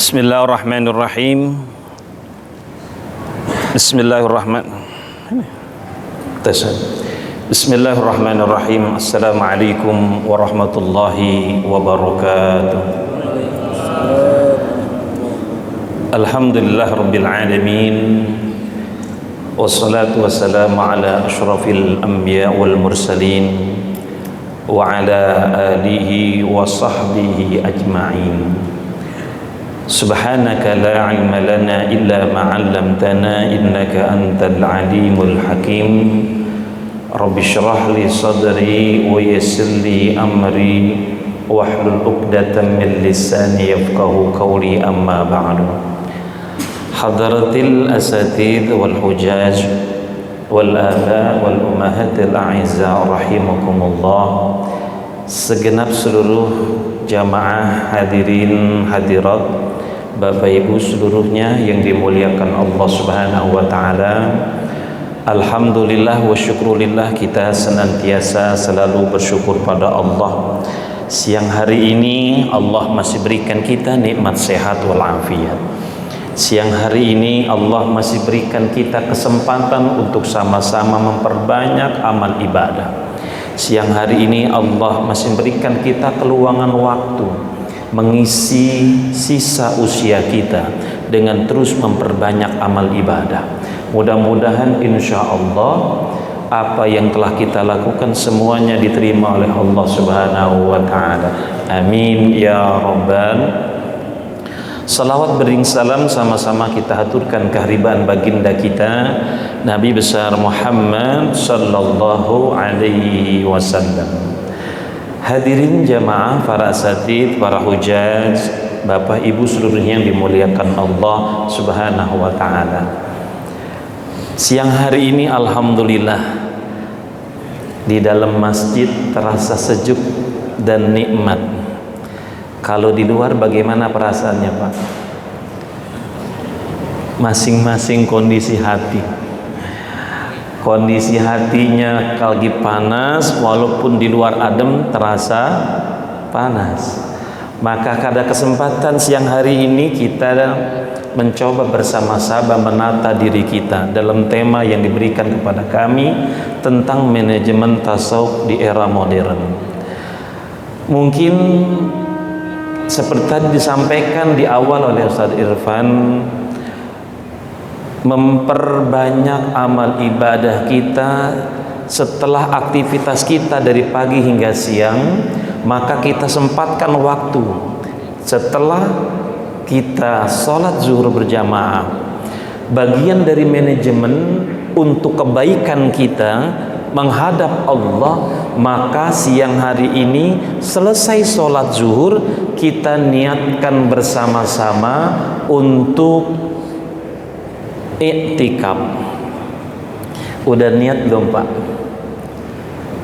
Bismillahirrahmanirrahim. Bismillahirrahmanirrahim. Assalamualaikum warahmatullahi wabarakatuh. Alhamdulillah rabbil alamin. Wassalatu wassalamu ala asyrafil anbiya wal mursalin wa ala alihi wa sahbihi ajma'in. Subhanaka la ilma lana illa ma 'allamtana innaka antal alimul hakim. Rabbi shrah li sadri wa yassir li amri wahlul 'uqdatam min lisani yafqahu qawli, amma ba'du. Hadratil asatidz wal hujaj wal aba wal ummahatil a'izza rahimakumullah. Segenap seluruh jamaah hadirin hadirat, Bapak Ibu seluruhnya yang dimuliakan Allah Subhanahu wa taala. Alhamdulillah wa syukrulillah, kita senantiasa selalu bersyukur pada Allah. Siang hari ini Allah masih berikan kita nikmat sehat walafiat. Siang hari ini Allah masih berikan kita kesempatan untuk sama-sama memperbanyak amal ibadah. Siang hari ini Allah masih berikan kita keluangan waktu mengisi sisa usia kita dengan terus memperbanyak amal ibadah. Mudah-mudahan insya Allah apa yang telah kita lakukan semuanya diterima oleh Allah Subhanahu wa ta'ala. Amin ya rabbal. Salawat bering salam sama-sama kita haturkan kehadiran baginda kita Nabi besar Muhammad sallallahu alaihi wasallam. Hadirin jamaah, para asatidz, para hujaj, Bapak Ibu seluruhnya yang dimuliakan Allah Subhanahu wa taala. Siang hari ini alhamdulillah di dalam masjid terasa sejuk dan nikmat. Kalau di luar bagaimana perasaannya, Pak? Masing-masing kondisi hati. Kondisi hatinya lagi panas, walaupun di luar adem terasa panas. Maka pada kesempatan siang hari ini kita mencoba bersama-sama menata diri kita dalam tema yang diberikan kepada kami tentang manajemen tasawuf di era modern. Mungkin seperti tadi disampaikan di awal oleh Ustaz Irfan, memperbanyak amal ibadah kita setelah aktivitas kita dari pagi hingga siang, maka kita sempatkan waktu setelah kita sholat zuhur berjamaah, bagian dari manajemen untuk kebaikan kita menghadap Allah. Maka siang hari ini selesai sholat zuhur, kita niatkan bersama-sama untuk iktikaf. Udah niat belum, Pak?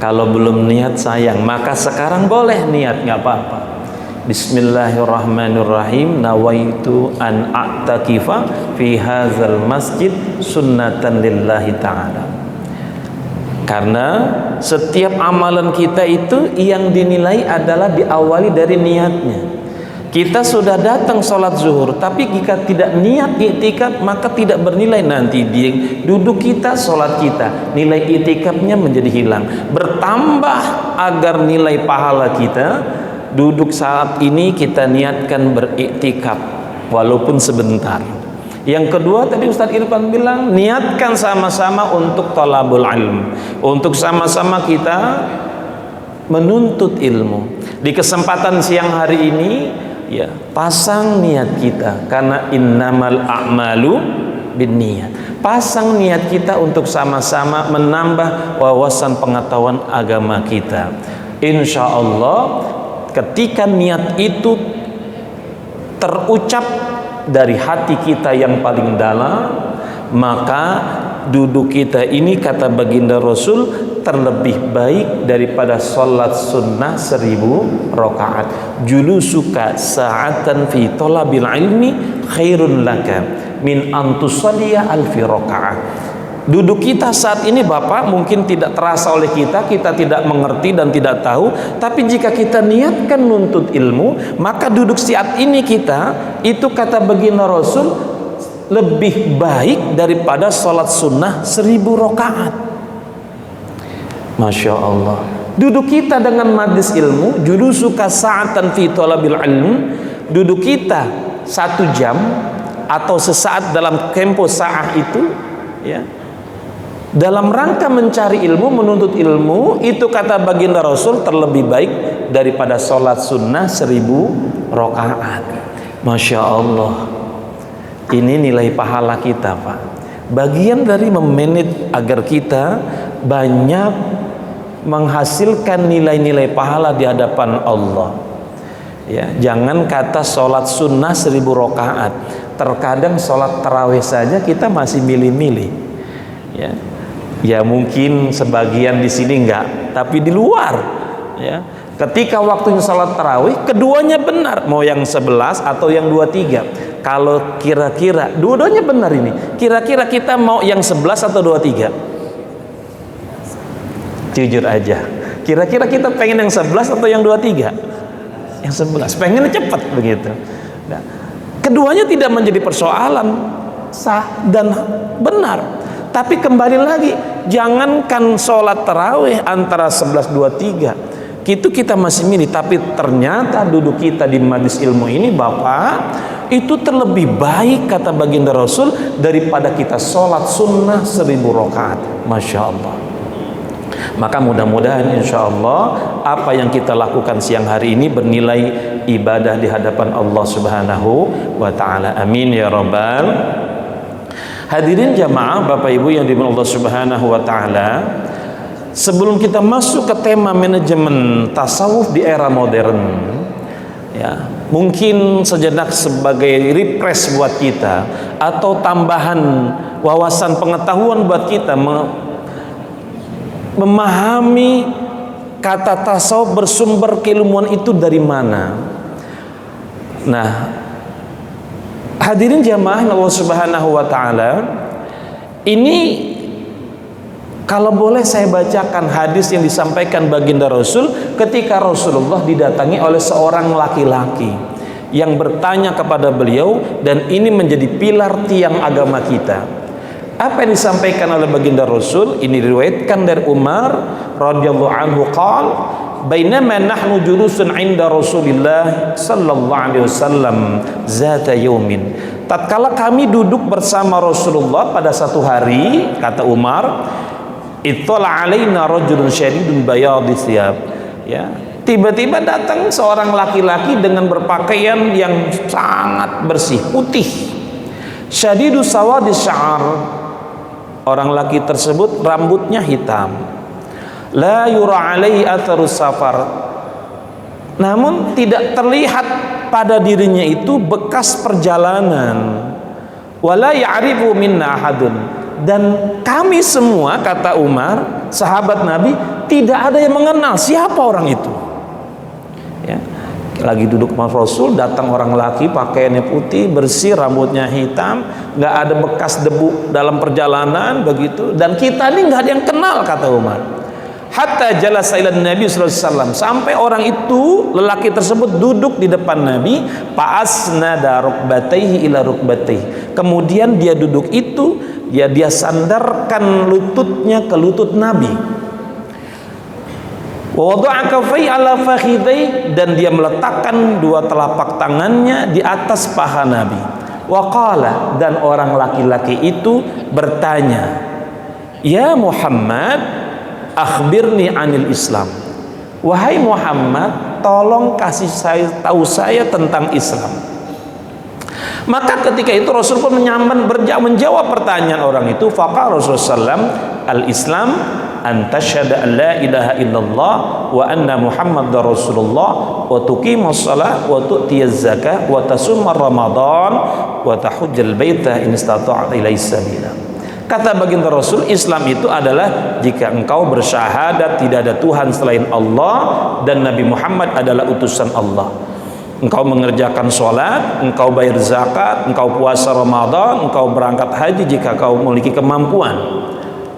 Kalau belum niat sayang, maka sekarang boleh niat, nggak apa-apa. Bismillahirrahmanirrahim. Nawaitu an a'takifa fi hadzal masjid sunnatan lillahi ta'ala. Karena setiap amalan kita itu yang dinilai adalah diawali dari niatnya. Kita sudah datang sholat zuhur, tapi jika tidak niat iktikaf maka tidak bernilai. Nanti di duduk kita, sholat kita, nilai iktikafnya menjadi hilang. Bertambah agar nilai pahala kita, duduk saat ini kita niatkan beriktikaf walaupun sebentar. Yang kedua tadi Ustaz Irfan bilang, niatkan sama-sama untuk thalabul ilm, untuk sama-sama kita menuntut ilmu. Di kesempatan siang hari ini, ya, pasang niat kita, karena innamal a'malu binniyat. Pasang niat kita untuk sama-sama menambah wawasan pengetahuan agama kita. Insya Allah ketika niat itu terucap dari hati kita yang paling dalam, maka duduk kita ini, kata baginda Rasul, terlebih baik daripada sholat sunnah 1000 rakaat. Julusuka sa'atan fi thalabil ilmi khairun laka min an tusalliya alfi rakaat. Duduk kita saat ini Bapak mungkin tidak terasa oleh kita tidak mengerti dan tidak tahu. Tapi jika kita niatkan nuntut ilmu, maka duduk saat ini kita, itu kata baginda Rasul, lebih baik daripada sholat sunnah 1000 rakaat. Masya Allah. Duduk kita dengan majlis ilmu, julusuka sa'atan fi talabil ilm, duduk kita 1 jam atau sesaat dalam tempo sa'ah itu, ya, dalam rangka mencari ilmu, menuntut ilmu, itu kata baginda Rasul terlebih baik daripada sholat sunnah 1000 rakaat. Masya Allah. Ini nilai pahala kita, Pak. Bagian dari memanage agar kita banyak menghasilkan nilai-nilai pahala di hadapan Allah. Ya, jangan kata sholat sunnah 1000 rakaat. Terkadang sholat tarawih saja kita masih milih-milih. Ya. Ya mungkin sebagian di sini enggak, tapi di luar, ya, ketika waktunya salat tarawih, keduanya benar, mau yang 11 atau yang 23. Kalau kira-kira dua-duanya benar ini, kira-kira kita mau yang 11 atau 23? Jujur aja, kira-kira kita pengen yang 11 atau yang 23? Yang 11, pengennya cepat begitu. Nah, keduanya tidak menjadi persoalan, sah dan benar. Tapi kembali lagi, jangankan sholat tarawih antara 11-23, itu kita masih milih. Tapi ternyata duduk kita di majlis ilmu ini Bapak, itu terlebih baik kata baginda Rasul daripada kita sholat sunnah 1000 rakaat. Masya Allah. Maka mudah-mudahan insya Allah apa yang kita lakukan siang hari ini bernilai ibadah di hadapan Allah Subhanahu wa ta'ala. Amin ya rabbal. Hadirin jamaah Bapak Ibu yang dimuliakan Allah Subhanahu wa taala, sebelum kita masuk ke tema manajemen tasawuf di era modern, ya, mungkin sejenak sebagai refresh buat kita atau tambahan wawasan pengetahuan buat kita memahami kata tasawuf bersumber keilmuan itu dari mana. Nah, hadirin jamaah Allah Subhanahu wa taala, ini kalau boleh saya bacakan hadis yang disampaikan baginda Rasul ketika Rasulullah didatangi oleh seorang laki-laki yang bertanya kepada beliau, dan ini menjadi pilar tiang agama kita. Apa yang disampaikan oleh baginda Rasul ini diriwayatkan dari Umar radhiyallahu anhu qala bainama nahnu julusun 'inda Rasulillah sallallahu alaihi wasallam zata yaumin, tatkala kami duduk bersama Rasulullah pada satu hari, kata Umar, ittala alaina rajulun syadidun bayadhi thiyab, ya, tiba-tiba datang seorang laki-laki dengan berpakaian yang sangat bersih, putih, syadidu sawadi sya'ar, orang laki tersebut rambutnya hitam, la yura alaihi atharus safar, namun tidak terlihat pada dirinya itu bekas perjalanan, wala ya'rifu minna ahadun, dan kami semua, kata Umar, sahabat Nabi, tidak ada yang mengenal siapa orang itu. Ya, lagi duduk sama Rasul, datang orang laki pakaiannya putih, bersih, rambutnya hitam, nggak ada bekas debu dalam perjalanan begitu, dan kita ini nggak ada yang kenal, kata Umar. Hatta jalasa ila Nabi sallallahu alaihi wasallam, sampai orang itu, lelaki tersebut duduk di depan Nabi, fa'asnada rukbatayhi ila rukbatayhi, kemudian dia duduk itu, dia sandarkan lututnya ke lutut Nabi, wa wada'a kaffayhi ala fakhidayhi, dan dia meletakkan dua telapak tangannya di atas paha Nabi. Wa qala, dan orang laki-laki itu bertanya, ya Muhammad, akhbirni anil Islam, wahai Muhammad, tolong kasih tahu saya tentang Islam. Maka ketika itu Rasul pun menjawab pertanyaan orang itu. Faqala Rasulullah, al-Islam an tasyhada an la ilaha illallah wa anna Muhammadar Rasulullah wa tuqimus shalah wa tu'tiyaz zakah wa tasumma Ramadan wa tahujjal baita in istata'ta ilaihi sabila. Kata baginda Rasul, Islam itu adalah jika engkau bersyahadat tidak ada Tuhan selain Allah dan Nabi Muhammad adalah utusan Allah, Engkau mengerjakan sholat, engkau bayar zakat, engkau puasa Ramadan, engkau berangkat haji jika kau memiliki kemampuan.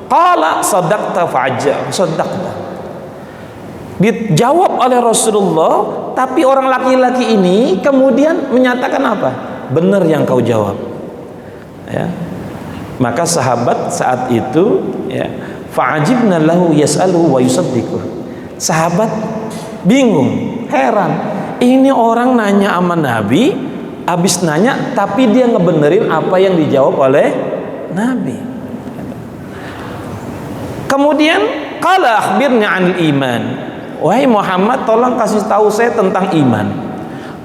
Qala sadaqta fa'ajab, sadaqta. Dijawab oleh Rasulullah, tapi orang laki-laki ini kemudian menyatakan apa? Benar yang kau jawab. Ya. Maka sahabat saat itu, ya, fa'ajibna lahu yas'aluhu wa yusaddiquh. Sahabat bingung, heran. Ini orang nanya sama Nabi, habis nanya tapi dia ngebenerin apa yang dijawab oleh Nabi. Kemudian qala akhbirni 'anil iman. Wahai Muhammad, tolong kasih tahu saya tentang iman.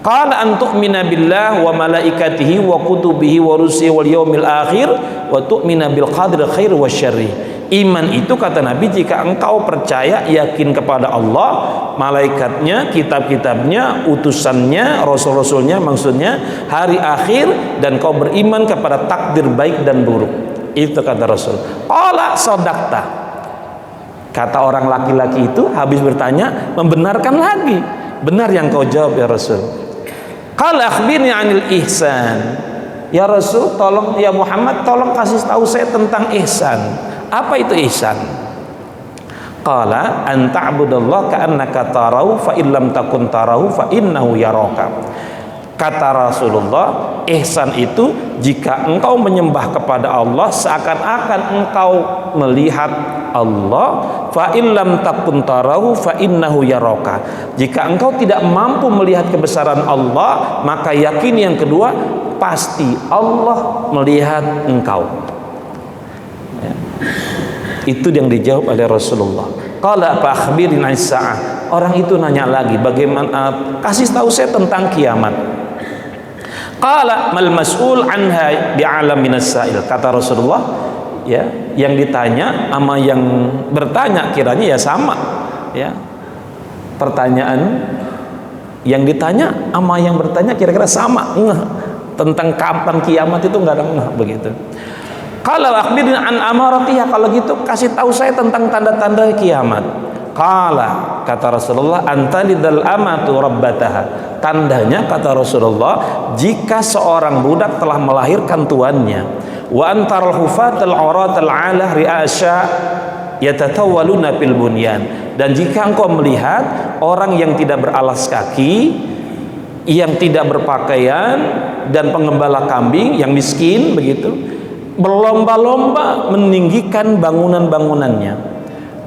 Qala an tu'mina billah wa malaikatihi wa kutubihi wa rusulihi wal yaumil akhir wa tu'mina bil qadri khair wa syarri. Iman itu, kata Nabi, jika engkau percaya, yakin kepada Allah, malaikatnya, kitab-kitabnya, utusannya, rasul-rasulnya, maksudnya hari akhir, dan kau beriman kepada takdir baik dan buruk. Itu kata Rasul. Qala sadaqta. Kata orang laki-laki itu habis bertanya, membenarkan lagi. Benar yang kau jawab ya Rasul. Qala akhbirni 'anil ihsan. Ya Rasul, tolong, ya Muhammad, tolong kasih tahu saya tentang ihsan. Apa itu ihsan? Qala an ta'budallaha ka'annaka tarahu fa in lam takun tarahu fa innahu yaraka. Kata Rasulullah, ihsan itu jika engkau menyembah kepada Allah seakan-akan engkau melihat Allah, fa in lam takun tarahu fa innahu yaraka. Jika engkau tidak mampu melihat kebesaran Allah, maka yakin yang kedua, pasti Allah melihat engkau. Itu yang dijawab oleh Rasulullah. Qala fa akhbirni 'anis sa'ah. Orang itu nanya lagi, bagaimana, kasih tahu saya tentang kiamat. Qala mal mas'ul anha bi'alam minas sa'il. Kata Rasulullah, ya, yang ditanya sama yang bertanya kiranya ya sama, ya. Pertanyaan yang ditanya sama yang bertanya kira-kira sama, tentang kapan kiamat itu enggak ada begitu. Qala akhbirni an amaratiha. Kalau gitu kasih tahu saya tentang tanda-tanda kiamat. Qala, kata Rasulullah, antalidal amatu rabbataha. Tandanya, kata Rasulullah, jika seorang budak telah melahirkan tuannya. Wa antaral hufatal auratal alah ri'asya yatatawwaluna fil bunyan. Dan jika engkau melihat orang yang tidak beralas kaki, yang tidak berpakaian, dan pengembala kambing yang miskin begitu, berlomba-lomba meninggikan bangunan-bangunannya.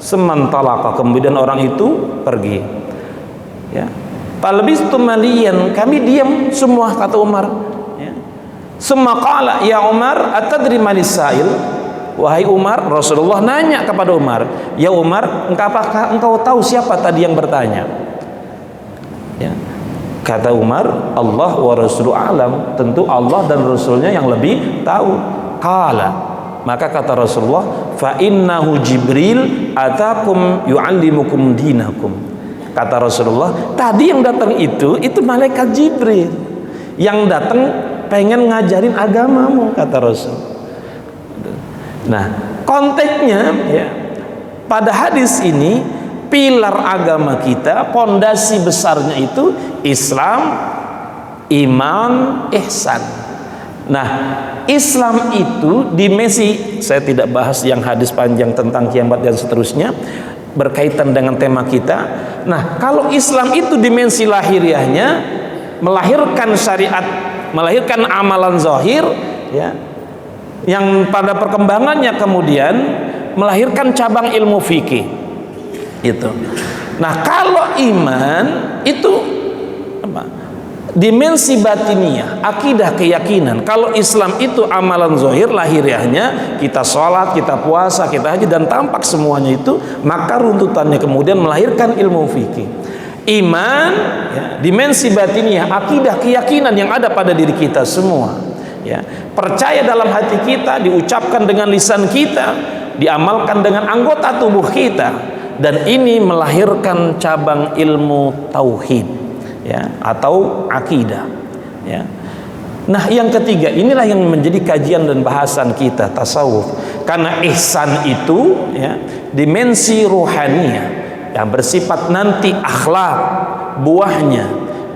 Semantalaka, kemudian orang itu pergi. Ya. Falbistu maliyan, kami diam semua, kata Umar. Ya. Summa qala ya Umar atadri manis sa'il. Wahai Umar, Rasulullah nanya kepada Umar, ya Umar, apakah engkau tahu siapa tadi yang bertanya? Ya. Kata Umar, Allah wa rasuluhu alam. Tentu Allah dan Rasulnya yang lebih tahu. Qala, maka kata Rasulullah, fa innahu Jibril atakum yu'allimukum dinakum. Kata Rasulullah, tadi yang datang itu malaikat Jibril yang datang pengen ngajarin agamamu, kata Rasul. Nah, konteksnya, ya, pada hadis ini pilar agama kita, pondasi besarnya itu Islam, iman, ihsan. Nah, Islam itu dimensi, saya tidak bahas yang hadis panjang tentang kiamat dan seterusnya berkaitan dengan tema kita. Nah, kalau Islam itu dimensi lahiriahnya, melahirkan syariat, melahirkan amalan zahir, ya, yang pada perkembangannya kemudian melahirkan cabang ilmu fikih. Itu. Nah, kalau iman itu apa? Dimensi batiniah, akidah, keyakinan. Kalau Islam itu amalan zahir, lahiriahnya kita sholat, kita puasa, kita haji, dan tampak semuanya itu, maka runtutannya kemudian melahirkan ilmu fikih. Iman, ya, dimensi batiniah, akidah, keyakinan yang ada pada diri kita semua, ya, percaya dalam hati kita, diucapkan dengan lisan kita, diamalkan dengan anggota tubuh kita, dan ini melahirkan cabang ilmu tauhid, ya, atau akidah, ya. Nah, yang ketiga, inilah yang menjadi kajian dan bahasan kita, tasawuf. Karena ihsan itu, ya, dimensi ruhaniyah yang bersifat nanti akhlak buahnya,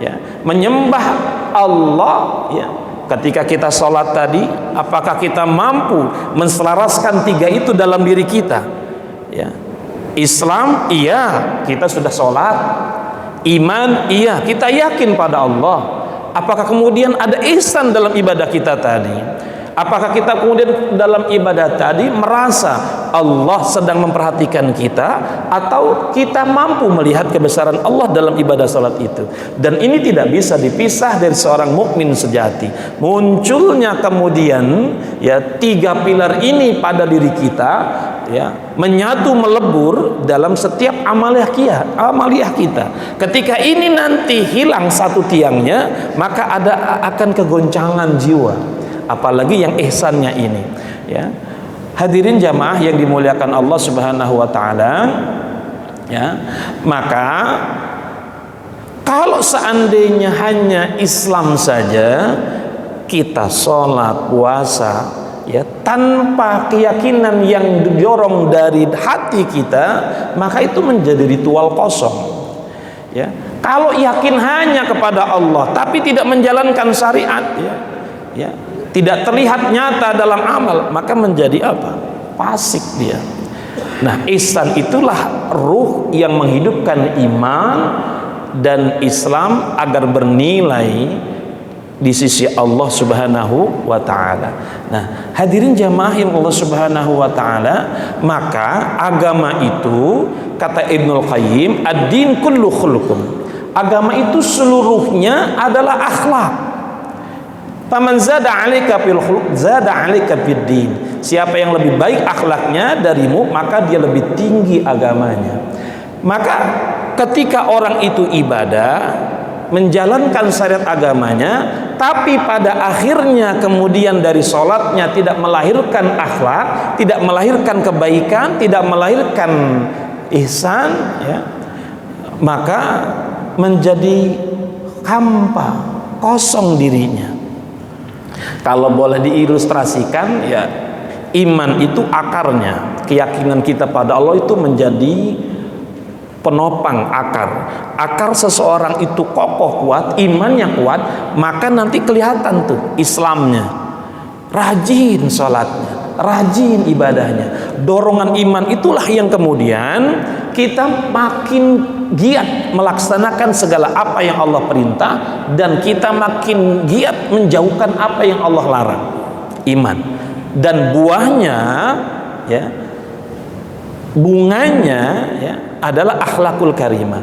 ya, menyembah Allah, ya. Ketika kita sholat tadi, apakah kita mampu menselaraskan tiga itu dalam diri kita? Ya. Islam, iya, kita sudah sholat. Iman, iya, kita yakin pada Allah. Apakah kemudian ada ihsan dalam ibadah kita tadi? Apakah kita kemudian dalam ibadah tadi merasa Allah sedang memperhatikan kita, atau kita mampu melihat kebesaran Allah dalam ibadah salat itu? Dan ini tidak bisa dipisah dari seorang mukmin sejati. Munculnya kemudian ya tiga pilar ini pada diri kita, ya, menyatu melebur dalam setiap amaliyah kita. Ketika ini nanti hilang satu tiangnya, maka akan kegoncangan jiwa. Apalagi yang ihsannya ini, ya. Hadirin jamaah yang dimuliakan Allah Subhanahu wa taala, ya. Maka kalau seandainya hanya Islam saja, kita sholat, puasa, ya, tanpa keyakinan yang didorong dari hati kita, maka itu menjadi ritual kosong, ya. Kalau yakin hanya kepada Allah tapi tidak menjalankan syariat, ya, tidak terlihat nyata dalam amal, maka menjadi apa? Fasik dia. Nah, ihsan itulah ruh yang menghidupkan iman dan Islam agar bernilai di sisi Allah Subhanahu wa taala. Nah, hadirin jamaah yang Allah Subhanahu wa taala, maka agama itu, kata Ibnul Qayyim, ad-din kullu khuluqun. Agama itu seluruhnya adalah akhlak. Faman zada 'alaika fil khuluq zada 'alaika fid din. Siapa yang lebih baik akhlaknya darimu, maka dia lebih tinggi agamanya. Maka ketika orang itu ibadah, menjalankan syariat agamanya, tapi pada akhirnya kemudian dari sholatnya tidak melahirkan akhlak, tidak melahirkan kebaikan, tidak melahirkan ihsan, ya, maka menjadi hampa, kosong dirinya. Kalau boleh diilustrasikan, ya, iman itu akarnya. Keyakinan kita pada Allah itu menjadi penopang akar. Akar seseorang itu kokoh kuat, imannya kuat, maka nanti kelihatan tuh Islamnya. Rajin sholatnya, rajin ibadahnya. Dorongan iman itulah yang kemudian kita makin giat melaksanakan segala apa yang Allah perintah, dan kita makin giat menjauhkan apa yang Allah larang. Iman. Dan buahnya, ya, bunganya, ya, adalah akhlakul karimah.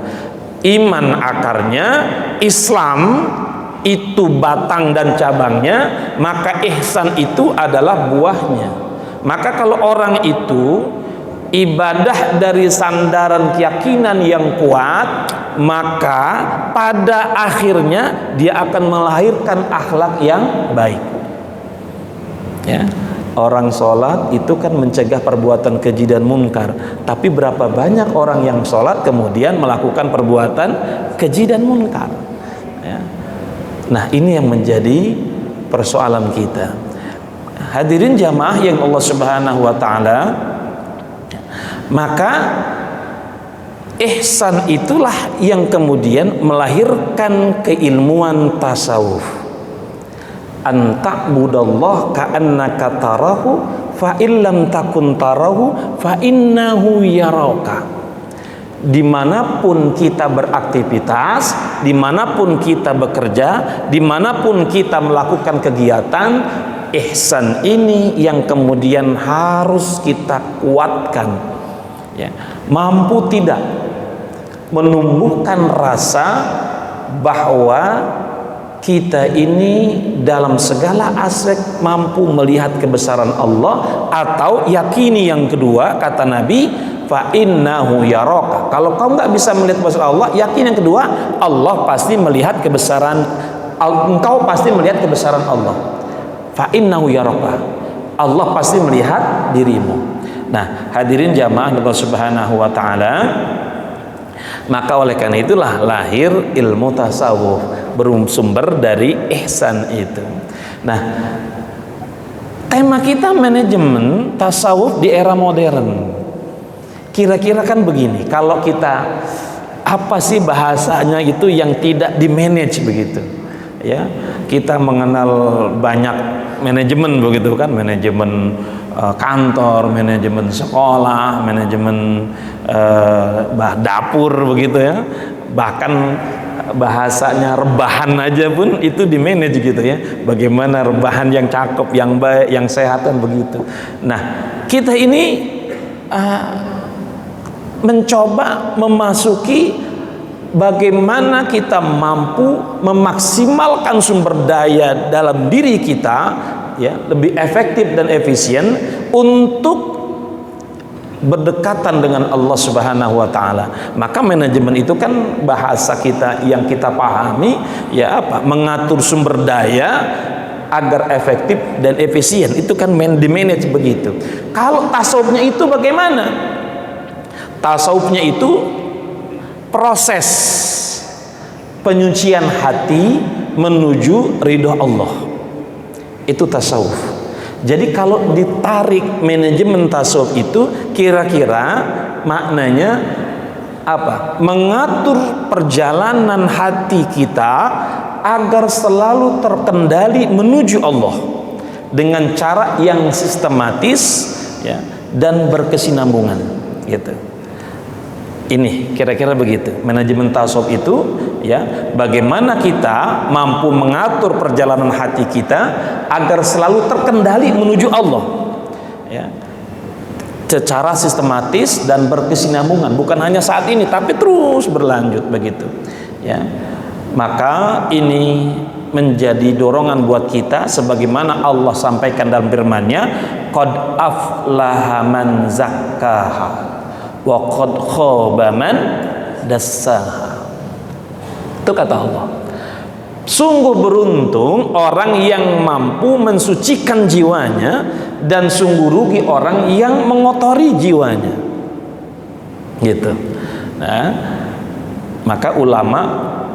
Iman akarnya, Islam itu batang dan cabangnya, maka ihsan itu adalah buahnya. Maka kalau orang itu ibadah dari sandaran keyakinan yang kuat, maka pada akhirnya dia akan melahirkan akhlak yang baik, ya. Orang sholat itu kan mencegah perbuatan keji dan munkar, tapi berapa banyak orang yang sholat kemudian melakukan perbuatan keji dan munkar, ya. Nah, ini yang menjadi persoalan kita. Hadirin jamaah yang Allah Subhanahu wa taala, maka ihsan itulah yang kemudian melahirkan keilmuan tasawuf. An ta'budallah ka'annaka tarahu fa illam takun tarahu fa innahu yaraka. Dimanapun kita beraktivitas, dimanapun kita bekerja, dimanapun kita melakukan kegiatan, ihsan ini yang kemudian harus kita kuatkan, ya. Mampu tidak menumbuhkan rasa bahwa kita ini dalam segala aspek mampu melihat kebesaran Allah, atau yakini yang kedua, kata Nabi, fa innahu yaraka. Kalau kau nggak bisa melihat kebesaran Allah, yakin yang kedua, Allah pasti melihat kebesaran, engkau pasti melihat kebesaran Allah. Fa innahu yaraka, Allah pasti melihat dirimu. Nah, hadirin jamaah Allah Subhanahu wa taala, maka oleh karena itulah lahir ilmu tasawuf, bersumber dari ihsan itu. Nah, tema kita manajemen tasawuf di era modern. Kira-kira kan begini, kalau kita apa sih bahasanya itu yang tidak di manage begitu ya. Kita mengenal banyak manajemen begitu kan, manajemen kantor, manajemen sekolah, manajemen dapur begitu ya, bahkan bahasanya rebahan aja pun itu di manage gitu ya, bagaimana rebahan yang cakep, yang baik, yang sehat dan begitu. Nah, kita ini mencoba memasuki bagaimana kita mampu memaksimalkan sumber daya dalam diri kita ya, lebih efektif dan efisien untuk berdekatan dengan Allah Subhanahu wa taala. Maka manajemen itu kan bahasa kita yang kita pahami ya apa? Mengatur sumber daya agar efektif dan efisien. Itu kan di manage begitu. Kalau tasawufnya itu bagaimana? Tasawufnya itu proses penyucian hati menuju ridho Allah. Itu tasawuf. Jadi kalau ditarik manajemen tasawuf itu kira-kira maknanya apa? Mengatur perjalanan hati kita agar selalu terkendali menuju Allah dengan cara yang sistematis ya, dan berkesinambungan gitu. Ini kira-kira begitu manajemen tasawuf itu ya, bagaimana kita mampu mengatur perjalanan hati kita agar selalu terkendali menuju Allah ya, secara sistematis dan berkesinambungan, bukan hanya saat ini tapi terus berlanjut begitu ya. Maka ini menjadi dorongan buat kita sebagaimana Allah sampaikan dalam firman-Nya, qad aflaha man zakkaha wa qad khaba man dassaha. Itu kata Allah. Sungguh beruntung orang yang mampu mensucikan jiwanya, dan sungguh rugi orang yang mengotori jiwanya. Gitu. Nah, maka ulama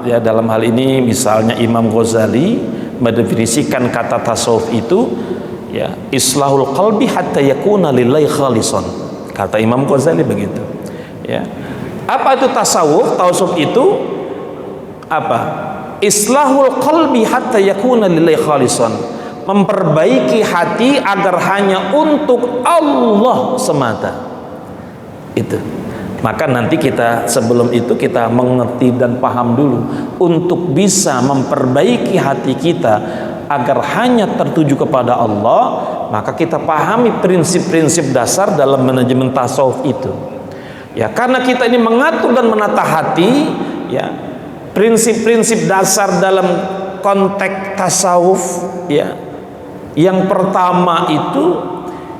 ya dalam hal ini misalnya Imam Ghazali mendefinisikan kata tasawuf itu ya, islahul qalbi hatta yakuna lillahi khalisan. Kata Imam Ghazali begitu ya. Apa itu tasawuf? Tasawuf itu apa? Islahul qalbi hatta yakuna lillahi khalisan. Memperbaiki hati agar hanya untuk Allah semata. Itu. Maka nanti kita sebelum itu kita mengerti dan paham dulu untuk bisa memperbaiki hati kita agar hanya tertuju kepada Allah, maka kita pahami prinsip-prinsip dasar dalam manajemen tasawuf itu. Ya, karena kita ini mengatur dan menata hati, ya, prinsip-prinsip dasar dalam konteks tasawuf, ya. Yang pertama itu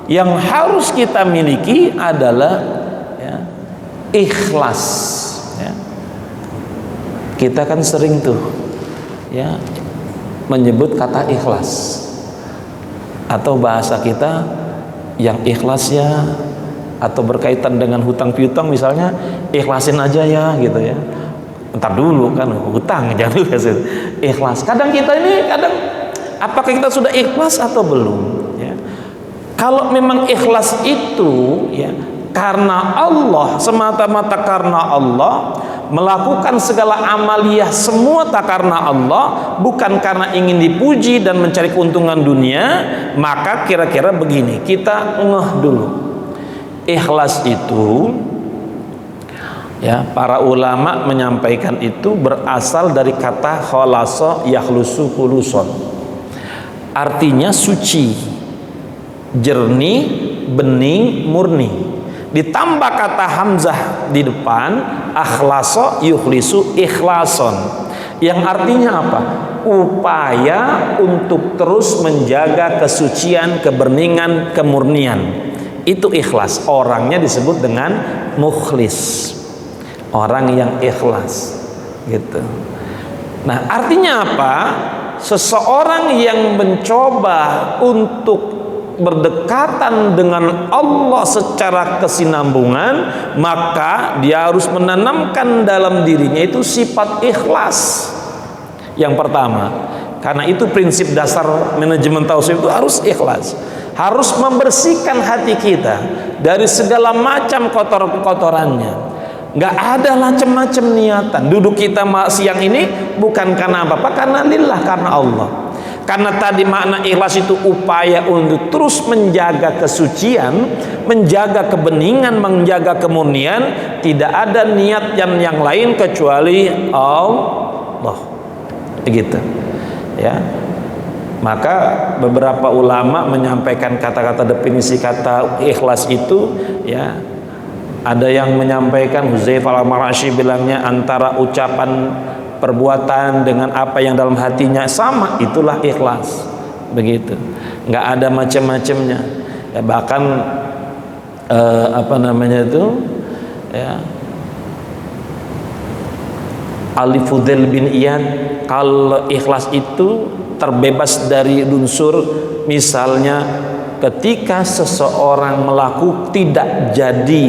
yang harus kita miliki adalah ya, ikhlas. Ya. Kita kan sering tuh, ya, menyebut kata ikhlas, atau bahasa kita yang ikhlas ya, atau berkaitan dengan hutang piutang misalnya, ikhlasin aja ya gitu ya. Entar dulu kan hutang jangan dikasih ikhlas. Kadang kita ini apakah kita sudah ikhlas atau belum ya? Kalau memang ikhlas itu ya karena Allah, semata-mata karena Allah, melakukan segala amaliyah semua tak karena Allah, bukan karena ingin dipuji dan mencari keuntungan dunia, maka kira-kira begini, kita ngeh dulu. Ikhlas itu ya, para ulama menyampaikan itu berasal dari kata khalasa yakhlusu khuluson. Artinya suci, jernih, bening, murni. Ditambah kata hamzah di depan, akhlasa yukhlisu ikhlason, yang artinya apa? Upaya untuk terus menjaga kesucian, keberningan, kemurnian. Itu ikhlas. Orangnya disebut dengan mukhlis, orang yang ikhlas gitu. Nah, artinya apa? Seseorang yang mencoba untuk berdekatan dengan Allah secara kesinambungan, maka dia harus menanamkan dalam dirinya itu sifat ikhlas. Yang pertama, karena itu prinsip dasar manajemen tasawuf itu harus ikhlas, harus membersihkan hati kita dari segala macam kotorannya. Nggak ada macam-macam niatan. Duduk kita siang ini bukan karena apa-apa, karena lillah, karena Allah. Karena tadi makna ikhlas itu upaya untuk terus menjaga kesucian, menjaga kebeningan, menjaga kemurnian. Tidak ada niat yang lain kecuali Allah. Begitu. Ya. Maka beberapa ulama menyampaikan kata-kata definisi kata ikhlas itu, ya. Ada yang menyampaikan, Huzaifah al-Marashi bilangnya, antara ucapan perbuatan dengan apa yang dalam hatinya sama, itulah ikhlas. Begitu, nggak ada macam-macamnya. Ya, bahkan apa namanya itu, ya, Ali Fudail bin Iyad, kalau ikhlas itu terbebas dari unsur, misalnya ketika seseorang tidak jadi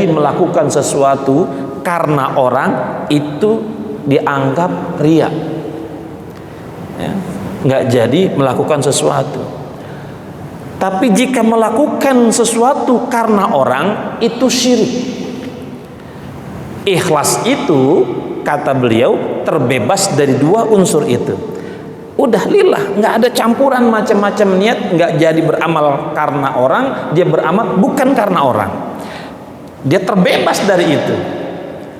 melakukan sesuatu karena orang, itu dianggap riya, ya, nggak jadi melakukan sesuatu. Tapi jika melakukan sesuatu karena orang, itu syirik. Ikhlas itu, kata beliau, terbebas dari dua unsur itu. Udah lillah, nggak ada campuran macam-macam niat, nggak jadi beramal karena orang, dia beramal bukan karena orang. Dia terbebas dari itu.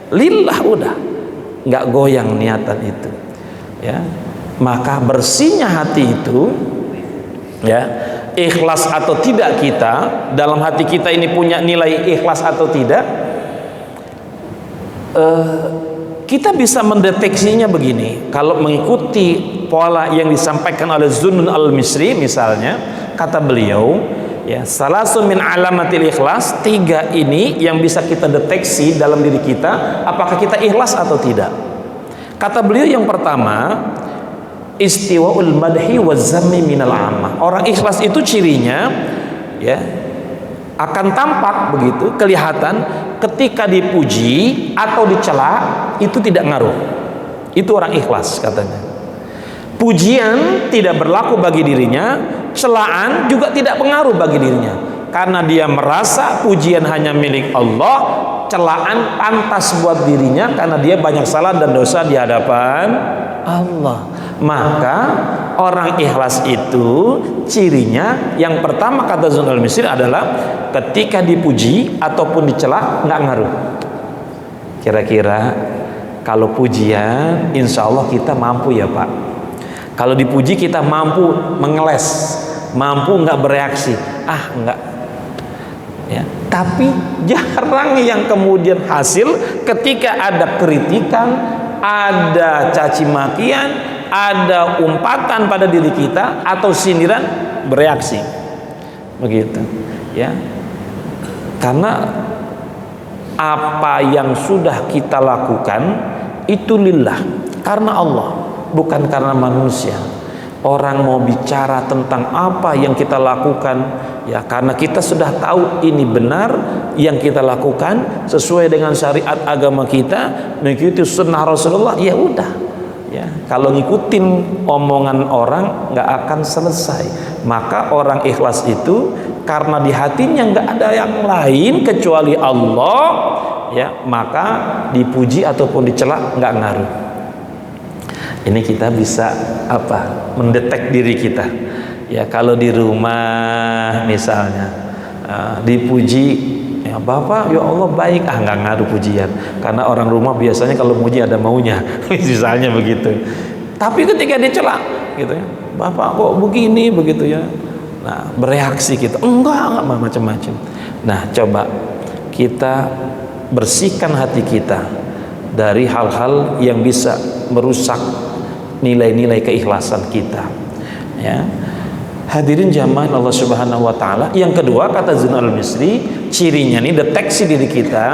Lillah, udah nggak goyang niatan itu, ya. Maka bersihnya hati itu, ya, ikhlas atau tidak kita, dalam hati kita ini punya nilai ikhlas atau tidak, kita bisa mendeteksinya begini. Kalau mengikuti pola yang disampaikan oleh Zunnun al-Misri misalnya, kata beliau, ya, salasun min alamatil ikhlas, 3 ini yang bisa kita deteksi dalam diri kita, apakah kita ikhlas atau tidak. Kata beliau yang pertama, istiwaul madhi wa zammi minal ammah. Orang ikhlas itu cirinya, ya, akan tampak begitu, kelihatan ketika dipuji atau dicela, itu tidak ngaruh. Itu orang ikhlas katanya. Pujian tidak berlaku bagi dirinya, celaan juga tidak pengaruh bagi dirinya, karena dia merasa pujian hanya milik Allah, celaan pantas buat dirinya karena dia banyak salah dan dosa di hadapan Allah. Maka orang ikhlas itu cirinya yang pertama, kata Zunnun al-Misri, adalah ketika dipuji ataupun dicela nggak ngaruh. Kira-kira kalau pujian, insya Allah kita mampu, ya Pak. Kalau dipuji kita mampu mengeles, mampu nggak bereaksi, enggak, ya. Tapi jarang yang kemudian hasil ketika ada kritikan, ada caci makian, ada umpatan pada diri kita atau sindiran, bereaksi, begitu, ya. Karena apa yang sudah kita lakukan itu lillah, karena Allah, bukan karena manusia. Orang mau bicara tentang apa yang kita lakukan, ya, karena kita sudah tahu ini benar yang kita lakukan sesuai dengan syariat agama kita, mengikuti sunnah Rasulullah, ya udah, ya. Kalau ngikutin omongan orang nggak akan selesai. Maka orang ikhlas itu karena di hatinya nggak ada yang lain kecuali Allah, ya, maka dipuji ataupun dicela nggak ngaruh. Ini kita bisa apa? Mendetek diri kita. Ya, kalau di rumah misalnya dipuji, ya Bapak, ya Allah baik, nggak ngaruh pujian, karena orang rumah biasanya kalau muji ada maunya, misalnya begitu. Tapi ketika dicela, gitu ya, Bapak kok begini, begitu ya. Nah, bereaksi kita, enggak macam-macam. Nah, coba kita bersihkan hati kita dari hal-hal yang bisa merusak nilai-nilai keikhlasan kita, ya. Hadirin jamaah Allah Subhanahu wa taala. Yang kedua, kata Zunnun al-Misri, cirinya nih deteksi diri kita,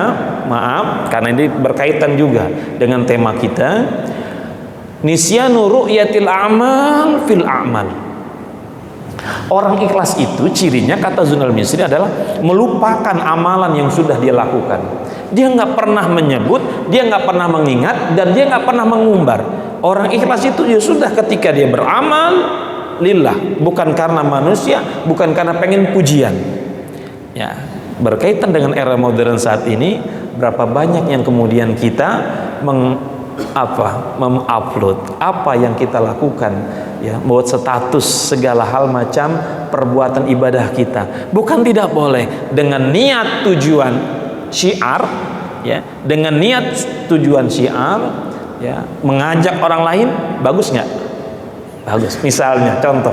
maaf karena ini berkaitan juga dengan tema kita, nisyanu ru'yatil a'mal fil a'mal. Orang ikhlas itu cirinya, kata Zunnun al-Misri, adalah melupakan amalan yang sudah dia lakukan. Dia nggak pernah menyebut, dia nggak pernah mengingat, dan dia nggak pernah mengumbar. Orang ikhlas itu ya sudah, ketika dia beramal lillah, bukan karena manusia, bukan karena pengen pujian, ya. Berkaitan dengan era modern saat ini, berapa banyak yang kemudian kita mengupload apa yang kita lakukan, ya, buat status segala hal macam perbuatan ibadah kita. Bukan tidak boleh dengan niat tujuan syiar, ya, dengan niat tujuan syiar, ya, mengajak orang lain, bagus nggak? Bagus. Misalnya contoh,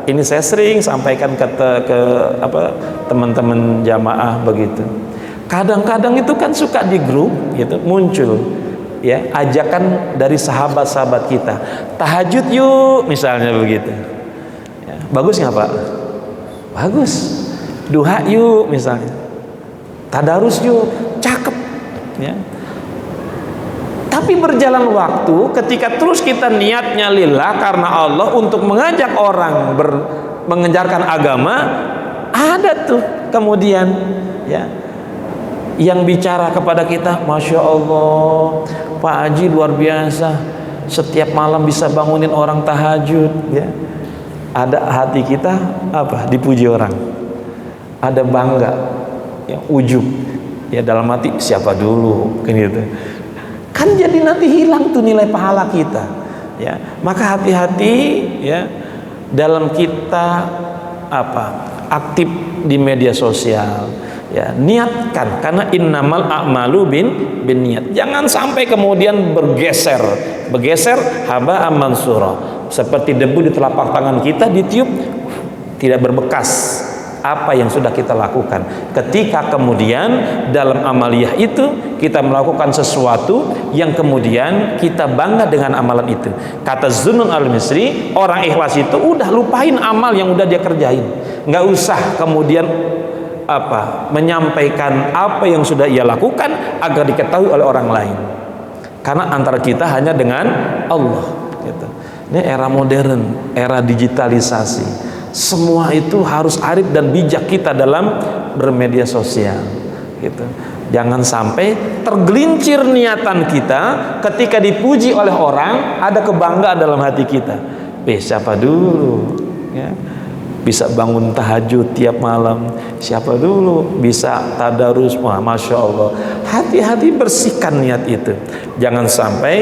ini saya sering sampaikan ke teman-teman jamaah begitu. Kadang-kadang itu kan suka di grup gitu muncul, ya, ajakan dari sahabat-sahabat kita, tahajud yuk misalnya begitu, ya, bagus nggak Pak? Bagus. Duha yuk misalnya, tadarus yuk, cakep, ya. Tapi berjalan waktu, ketika terus kita niatnya lillah karena Allah untuk mengajak orang mengejarkan agama, ada tuh kemudian, ya, yang bicara kepada kita, Masya Allah Pak Haji luar biasa, setiap malam bisa bangunin orang tahajud, ya. Ada hati kita apa? Dipuji orang, ada bangga, ya, ujub, ya, dalam hati siapa dulu kan gitu. Kan jadi nanti hilang tuh nilai pahala kita, ya. Maka hati-hati, ya, dalam kita aktif di media sosial, ya, niatkan, karena innamal a'malu bin niat. Jangan sampai kemudian bergeser haba'an mansura, seperti debu di telapak tangan kita ditiup tidak berbekas apa yang sudah kita lakukan. Ketika kemudian dalam amaliyah itu kita melakukan sesuatu yang kemudian kita bangga dengan amalan itu. Kata Zunnun al-Misri, orang ikhlas itu udah lupain amal yang udah dia kerjain, nggak usah kemudian menyampaikan apa yang sudah ia lakukan agar diketahui oleh orang lain, karena antara kita hanya dengan Allah gitu. Ini era modern, era digitalisasi, semua itu harus arif dan bijak kita dalam bermedia sosial gitu. Jangan sampai tergelincir niatan kita ketika dipuji oleh orang, ada kebanggaan dalam hati kita, siapa dulu, ya, bisa bangun tahajud tiap malam, siapa dulu bisa tadarus, Masya Allah. Hati-hati, bersihkan niat itu. Jangan sampai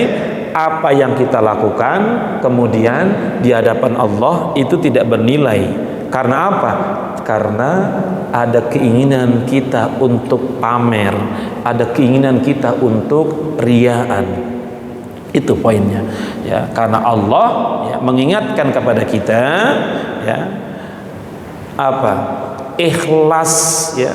apa yang kita lakukan kemudian di hadapan Allah itu tidak bernilai. Karena apa? Karena ada keinginan kita untuk pamer, ada keinginan kita untuk riyaan. Itu poinnya, ya. Karena Allah, ya, mengingatkan kepada kita, ya, ikhlas, ya,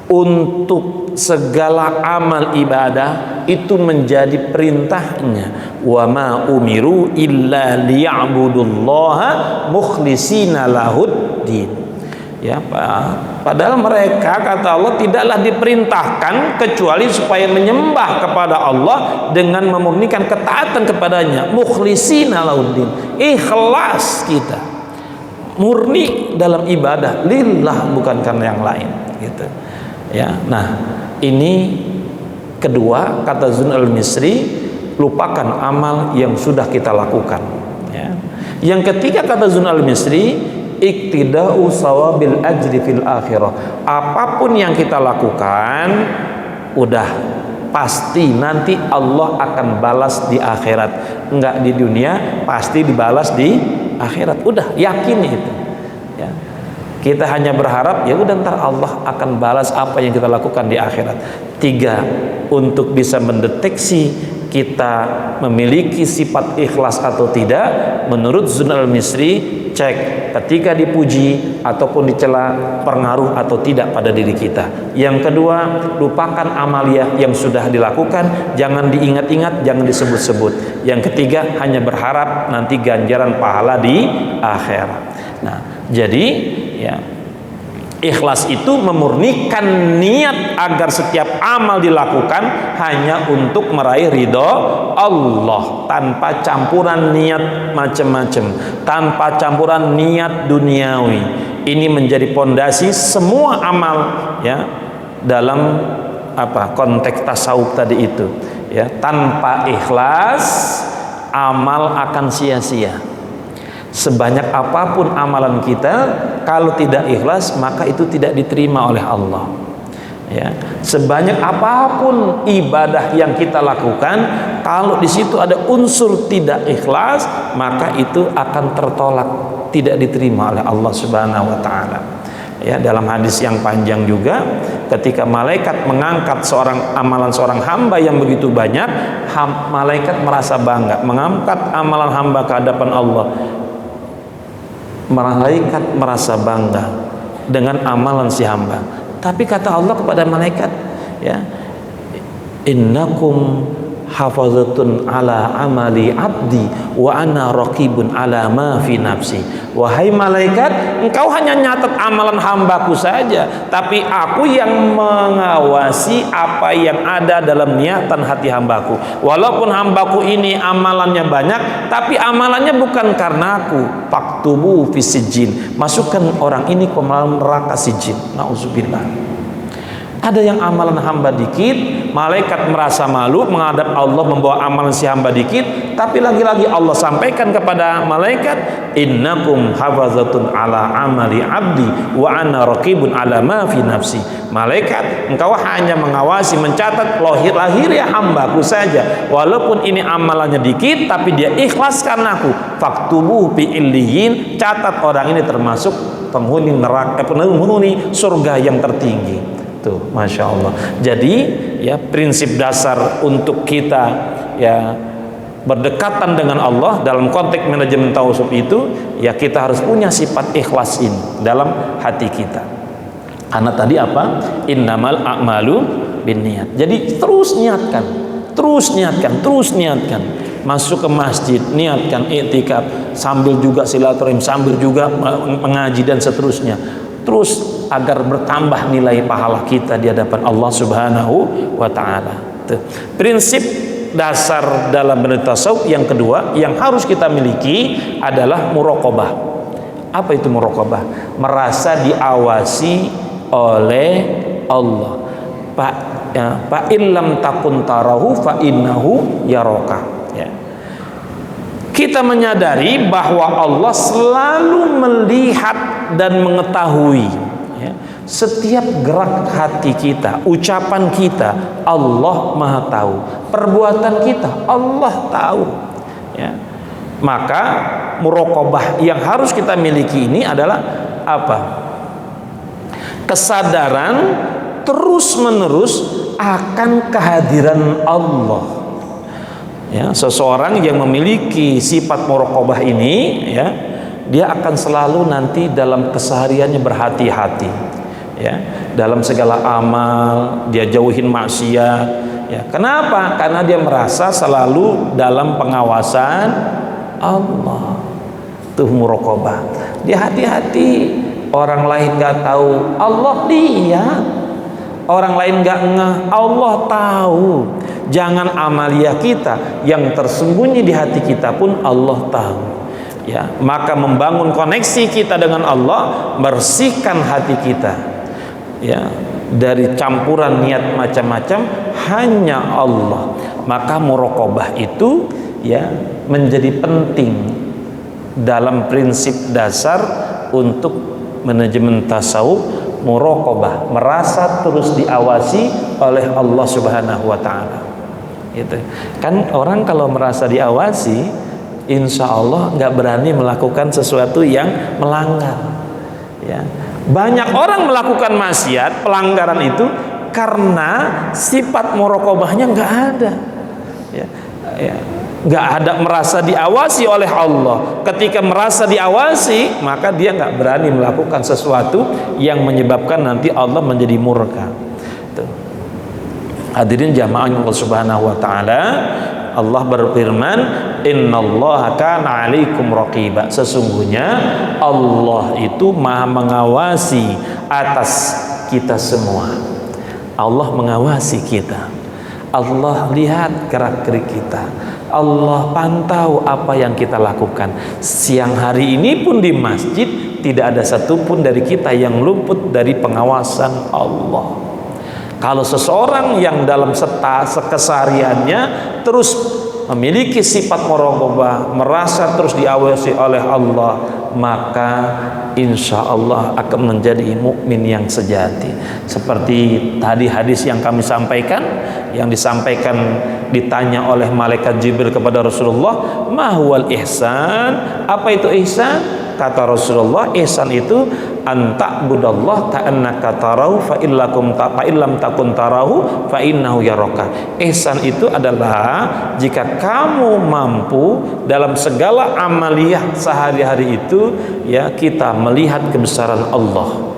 untuk segala amal ibadah itu menjadi perintahnya. Wa ma umiru illa liya'budullaha mukhlishina lahuddin. Ya, padahal mereka, kata Allah, tidaklah diperintahkan kecuali supaya menyembah kepada Allah dengan memurnikan ketaatan kepadanya, mukhlishina lahuddin, ikhlas kita, murni dalam ibadah lillah, bukan karena yang lain gitu, ya. Nah, ini kedua, kata Zunnun al-Misri, lupakan amal yang sudah kita lakukan, ya. Yang ketiga, kata Zunnun al-Misri, iktida'u sawabil ajri fil akhirah. Apapun yang kita lakukan udah pasti nanti Allah akan balas di akhirat, enggak di dunia, pasti dibalas di akhirat. Udah yakin itu, ya. Kita hanya berharap, ya udah, ntar Allah akan balas apa yang kita lakukan di akhirat. Tiga, untuk bisa mendeteksi kita memiliki sifat ikhlas atau tidak, menurut Zunnun al-Misri, cek ketika dipuji ataupun dicela pengaruh atau tidak pada diri kita. Yang kedua, lupakan amaliyah yang sudah dilakukan, jangan diingat-ingat, jangan disebut-sebut. Yang ketiga, hanya berharap nanti ganjaran pahala di akhirat. Nah, jadi, ya, ikhlas itu memurnikan niat agar setiap amal dilakukan hanya untuk meraih ridho Allah, tanpa campuran niat macam-macam, tanpa campuran niat duniawi. Ini menjadi pondasi semua amal, ya, dalam konteks tasawuf tadi itu, ya. Tanpa ikhlas amal akan sia-sia. Sebanyak apapun amalan kita, kalau tidak ikhlas maka itu tidak diterima oleh Allah. Ya, sebanyak apapun ibadah yang kita lakukan, kalau di situ ada unsur tidak ikhlas, maka itu akan tertolak, tidak diterima oleh Allah Subhanahu wa taala. Ya, dalam hadis yang panjang juga, ketika malaikat mengangkat amalan seorang hamba yang begitu banyak, malaikat merasa bangga mengangkat amalan hamba ke hadapan Allah. Malaikat merasa bangga dengan amalan si hamba. Tapi kata Allah kepada malaikat, ya, innakum hafazatun ala amali abdi wa ana raqibun ala ma fi nafsi. Wahai malaikat, engkau hanya nyatat amalan hambaku saja, tapi aku yang mengawasi apa yang ada dalam niatan hati hambaku. Walaupun hambaku ini amalannya banyak, tapi amalannya bukan karena aku. Faktubu fi sijjin, masukkan orang ini ke neraka sijjin. Nauzubillah. Ada yang amalan hamba dikit, malaikat merasa malu menghadap Allah membawa amalan si hamba dikit, tapi lagi-lagi Allah sampaikan kepada malaikat, innakum hafazatun ala amali abdi wa ana raqibun ala ma fi nafsi. Malaikat, engkau hanya mengawasi, mencatat lahirnya hambaku saja, walaupun ini amalannya dikit, tapi dia ikhlas karena aku. Faktubuh fi illiyin, catat orang ini termasuk penghuni neraka, penghuni surga yang tertinggi. Tuh, Masya Allah. Jadi ya, prinsip dasar untuk kita ya berdekatan dengan Allah dalam konteks manajemen tawassul itu, ya kita harus punya sifat ikhlas ini dalam hati kita. Karena tadi apa? Innamal a'malu binniyat. Jadi terus niatkan, terus niatkan, terus niatkan. Masuk ke masjid, niatkan i'tikaf, sambil juga silaturahim, sambil juga mengaji dan seterusnya. Terus agar bertambah nilai pahala kita di hadapan Allah Subhanahu wa taala. Prinsip dasar dalam bertasawuf yang kedua yang harus kita miliki adalah muraqabah. Apa itu muraqabah? Merasa diawasi oleh Allah. Fa illam takun tarahu fa innahu yaraka. Ya. Kita menyadari bahwa Allah selalu melihat dan mengetahui, ya, setiap gerak hati kita, ucapan kita, Allah Maha tahu. Perbuatan kita, Allah tahu. Ya. Maka muraqabah yang harus kita miliki ini adalah apa? Kesadaran terus-menerus akan kehadiran Allah. Ya, seseorang yang memiliki sifat muraqabah ini, ya, dia akan selalu nanti dalam kesehariannya berhati-hati, ya, dalam segala amal dia jauhin maksiat, ya. Kenapa? Karena dia merasa selalu dalam pengawasan Allah. Tuh muraqabah. Dia hati-hati, orang lain nggak tahu, Allah lihat. Orang lain nggak ngeh, Allah tahu. Jangan amalia kita yang tersembunyi di hati kita pun Allah tahu. Ya, maka membangun koneksi kita dengan Allah, bersihkan hati kita, ya, dari campuran niat macam-macam, hanya Allah. Maka muraqabah itu, ya, menjadi penting dalam prinsip dasar untuk manajemen tasawuf. Muraqabah, merasa terus diawasi oleh Allah Subhanahu wa taala. Gitu. Kan orang kalau merasa diawasi, insya Allah nggak berani melakukan sesuatu yang melanggar. Ya. Banyak orang melakukan maksiat, pelanggaran itu karena sifat muraqabahnya nggak ada. Ya. Ya. Nggak ada merasa diawasi oleh Allah. Ketika merasa diawasi, maka dia nggak berani melakukan sesuatu yang menyebabkan nanti Allah menjadi murka. Tuh. Hadirin jamaah Allah Subhanahu wa taala, Allah berfirman, innallaha kana 'alaikum raqiba. Sesungguhnya Allah itu Maha mengawasi atas kita semua. Allah mengawasi kita. Allah lihat gerak-gerik kita. Allah pantau apa yang kita lakukan. Siang hari ini pun di masjid tidak ada satupun dari kita yang luput dari pengawasan Allah. Kalau seseorang yang dalam kesehariannya terus memiliki sifat muraqabah, merasa terus diawasi oleh Allah, maka insya Allah akan menjadi mukmin yang sejati. Seperti tadi hadis yang kami sampaikan, yang disampaikan ditanya oleh malaikat Jibril kepada Rasulullah, ma huwal ihsan? Apa itu ihsan? Kata Rasulullah, ihsan itu anta'budallah ka'annaka tarahu fa illam takun tarahu fa innahu yaraka. Ihsan itu adalah jika kamu mampu dalam segala amaliyah sehari-hari itu, ya, kita melihat kebesaran Allah.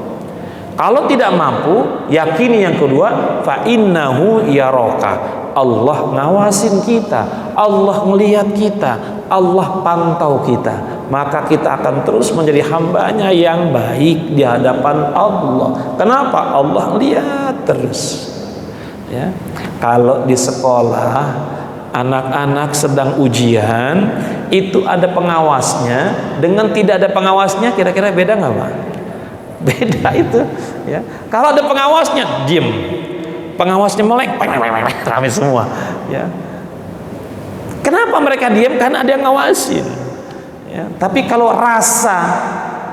Kalau tidak mampu, yakini yang kedua, fa innahu yaraka. Allah ngawasin kita, Allah melihat kita, Allah pantau kita. Maka kita akan terus menjadi hambanya yang baik di hadapan Allah. Kenapa? Allah lihat terus. Ya. Kalau di sekolah anak-anak sedang ujian, itu ada pengawasnya, dengan tidak ada pengawasnya kira-kira beda nggak Pak? Beda itu. Ya. Kalau ada pengawasnya, diem. Pengawasnya melek, ramai semua. Ya. Kenapa mereka diam? Karena ada yang ngawasin. Ya. Tapi kalau rasa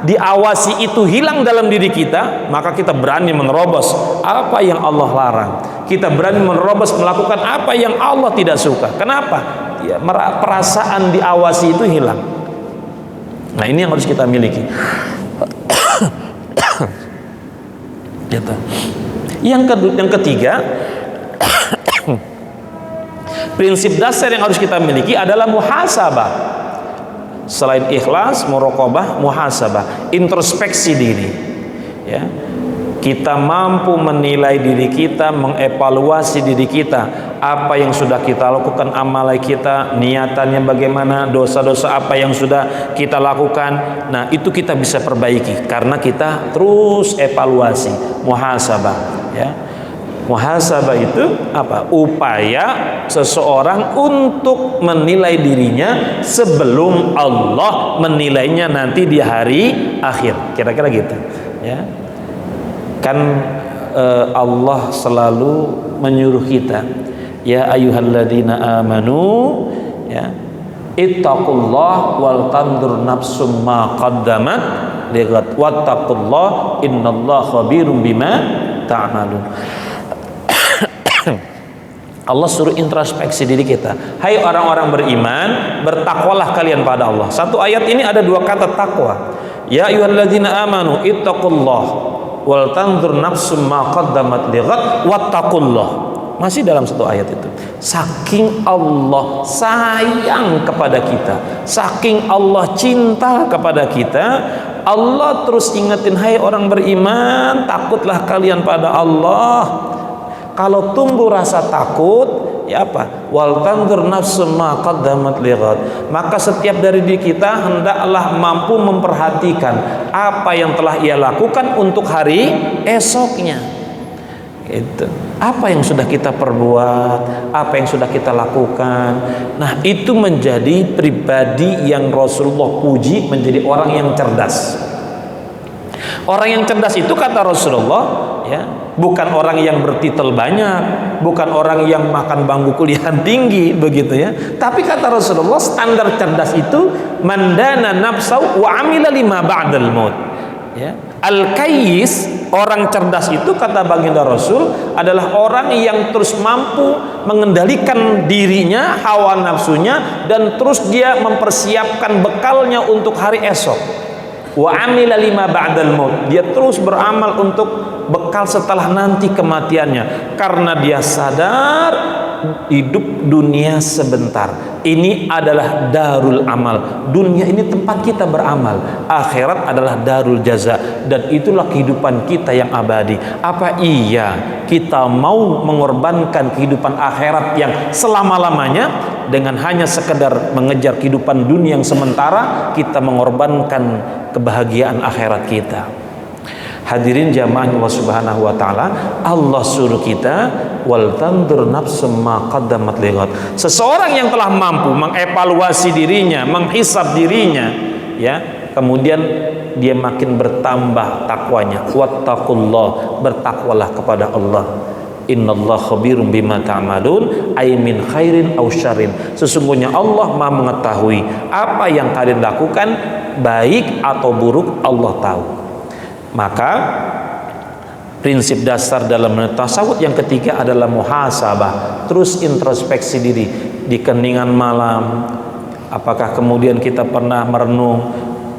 diawasi itu hilang dalam diri kita, maka kita berani menerobos apa yang Allah larang. Kita berani menerobos melakukan apa yang Allah tidak suka. Kenapa? Ya, perasaan diawasi itu hilang. Nah, ini yang harus kita miliki. Gitu. Yang ketiga, prinsip dasar yang harus kita miliki adalah muhasabah. Selain ikhlas, muraqabah, muhasabah, introspeksi diri. Ya. Kita mampu menilai diri kita, mengevaluasi diri kita, apa yang sudah kita lakukan, amalan kita, niatannya bagaimana, dosa-dosa apa yang sudah kita lakukan. Nah, itu kita bisa perbaiki karena kita terus evaluasi, muhasabah, ya. Muhasabah itu apa? Upaya seseorang untuk menilai dirinya sebelum Allah menilainya nanti di hari akhir. Kira-kira gitu, ya. Kan Allah selalu menyuruh kita, ya ayyuhalladzina amanu, ya, ittaqullah wal tandur nafsum ma qaddamat lighad wattaqullah innallaha khabirum bima ta'malun. Allah suruh introspeksi diri kita. Hai orang-orang beriman, bertakwalah kalian pada Allah. Satu ayat ini ada dua kata takwa. Ya ayyuhalladzina amanu ittaqullah wal tanzur nafsum ma qaddamat lighad wattaqullah. Masih dalam satu ayat itu. Saking Allah sayang kepada kita, saking Allah cinta kepada kita, Allah terus ingetin, hai orang beriman, takutlah kalian pada Allah. Kalau tumbuh rasa takut, ya apa? Wal tanzur nafsum ma qaddamat lighad. Maka setiap dari diri kita hendaklah mampu memperhatikan apa yang telah ia lakukan untuk hari esoknya. Itu. Apa yang sudah kita perbuat, apa yang sudah kita lakukan. Nah, itu menjadi pribadi yang Rasulullah puji, menjadi orang yang cerdas. Orang yang cerdas itu kata Rasulullah, ya, bukan orang yang bertitel banyak, bukan orang yang makan bangku kuliah tinggi, begitu ya. Tapi kata Rasulullah, standar cerdas itu mandana nafsau wa amila lima ba'dal maut. Ya. Al-Kayyis, orang cerdas itu kata baginda Rasul adalah orang yang terus mampu mengendalikan dirinya, hawa nafsunya, dan terus dia mempersiapkan bekalnya untuk hari esok. Wa amila lima ba'dal maut, dia terus beramal untuk bekal setelah nanti kematiannya, karena dia sadar hidup dunia sebentar. Ini adalah darul amal. Dunia ini tempat kita beramal. Akhirat adalah darul jaza, dan itulah kehidupan kita yang abadi. Apa iya kita mau mengorbankan kehidupan akhirat yang selama-lamanya dengan hanya sekedar mengejar kehidupan dunia yang sementara? Kita mengorbankan kebahagiaan akhirat kita. Hadirin jamaah Allah Subhanahu wa taala, Allah suruh kita wal tandur nafsum ma qaddamat lighad. Seseorang yang telah mampu mengevaluasi dirinya, menghisab dirinya, ya, kemudian dia makin bertambah takwanya. Wattaqullah, bertakwalah kepada Allah. Innallaha khabirum bima ta'malun, ay min khairin aw syarrin. Sesungguhnya Allah Maha mengetahui apa yang kalian lakukan, baik atau buruk Allah tahu. Maka prinsip dasar dalam tasawuf yang ketiga adalah muhasabah, terus introspeksi diri di keningan malam. Apakah kemudian kita pernah merenung,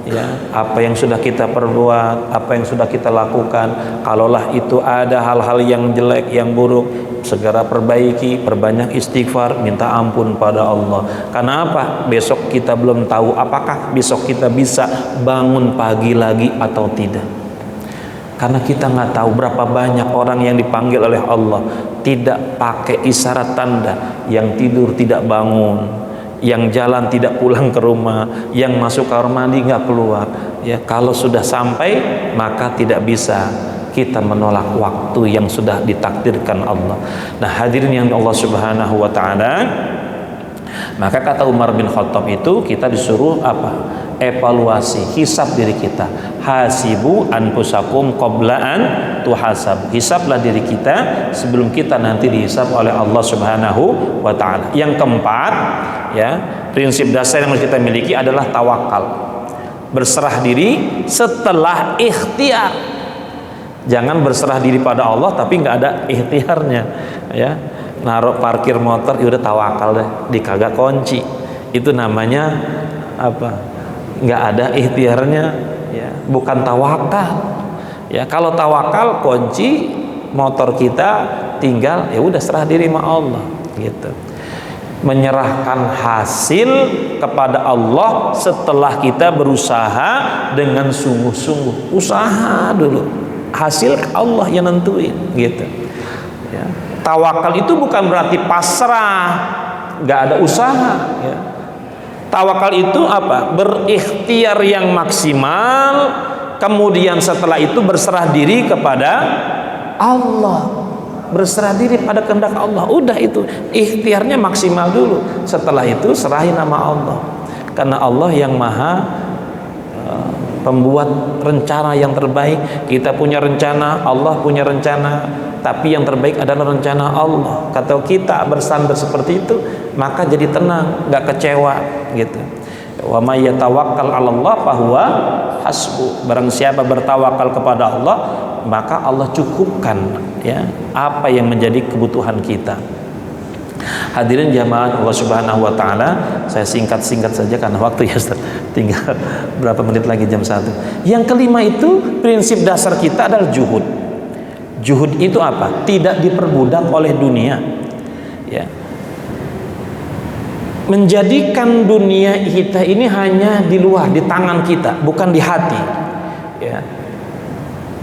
ya, apa yang sudah kita perbuat, apa yang sudah kita lakukan. Kalaulah itu ada hal-hal yang jelek, yang buruk, segera perbaiki, perbanyak istighfar, minta ampun pada Allah. Karena apa? Besok kita belum tahu apakah besok kita bisa bangun pagi lagi atau tidak. Karena kita nggak tahu berapa banyak orang yang dipanggil oleh Allah tidak pakai isyarat tanda, yang tidur tidak bangun, yang jalan tidak pulang ke rumah, yang masuk kamar mandi nggak keluar. Ya, kalau sudah sampai maka tidak bisa kita menolak waktu yang sudah ditakdirkan Allah. Nah, hadirin yang Allah Subhanahu wa taala, maka kata Umar bin Khattab itu kita disuruh apa? Evaluasi, hisab diri kita. Hasibu anfusakum qabla an tuhasab. Hisablah diri kita sebelum kita nanti dihisab oleh Allah Subhanahu wa taala. Yang keempat, ya, prinsip dasar yang harus kita miliki adalah tawakal. Berserah diri setelah ikhtiar. Jangan berserah diri pada Allah tapi nggak ada ikhtiarnya, ya. Naruh parkir motor, ya udah tawakal deh, dikagak kunci. Itu namanya apa? Nggak ada ikhtiarnya, ya, bukan tawakal. Ya, kalau tawakal kunci motor kita tinggal, ya udah serah diri sama Allah, gitu. Menyerahkan hasil kepada Allah setelah kita berusaha dengan sungguh-sungguh. Usaha dulu, hasil Allah yang nentuin, gitu. Ya. Tawakal itu bukan berarti pasrah, nggak ada usaha, ya. Tawakal itu apa? Berikhtiar yang maksimal, kemudian setelah itu berserah diri kepada Allah, berserah diri pada kehendak Allah. Udah itu ikhtiarnya maksimal dulu, setelah itu serahin nama Allah. Karena Allah yang maha pembuat rencana yang terbaik. Kita punya rencana, Allah punya rencana, tapi yang terbaik adalah rencana Allah. Kalau kita bersandar seperti itu, maka jadi tenang, nggak kecewa, gitu. Wa may yatawakkal 'alallah fahuwa hasbu. Barang siapa bertawakal kepada Allah, maka Allah cukupkan, ya, apa yang menjadi kebutuhan kita. Hadirin jamaah Allah Subhanahu wa taala, saya singkat-singkat saja karena waktu ya Ustaz. Tinggal berapa menit lagi jam 1. Yang kelima itu prinsip dasar kita adalah juhud. Juhud itu apa? Tidak diperbudak oleh dunia, ya. Menjadikan dunia kita ini hanya di luar, di tangan kita, bukan di hati, ya.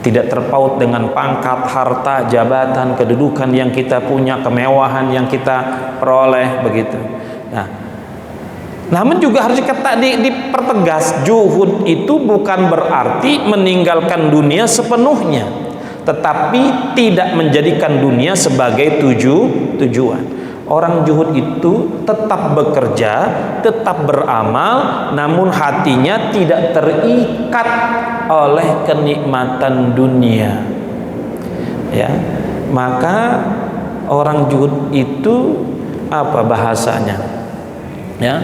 Tidak terpaut dengan pangkat, harta, jabatan, kedudukan yang kita punya, kemewahan yang kita peroleh, begitu. Nah, namun juga harus dipertegas, juhud itu bukan berarti meninggalkan dunia sepenuhnya, tetapi tidak menjadikan dunia sebagai tujuan. Orang juhud itu tetap bekerja, tetap beramal, namun hatinya tidak terikat oleh kenikmatan dunia, ya. Maka orang juhud itu apa bahasanya, ya,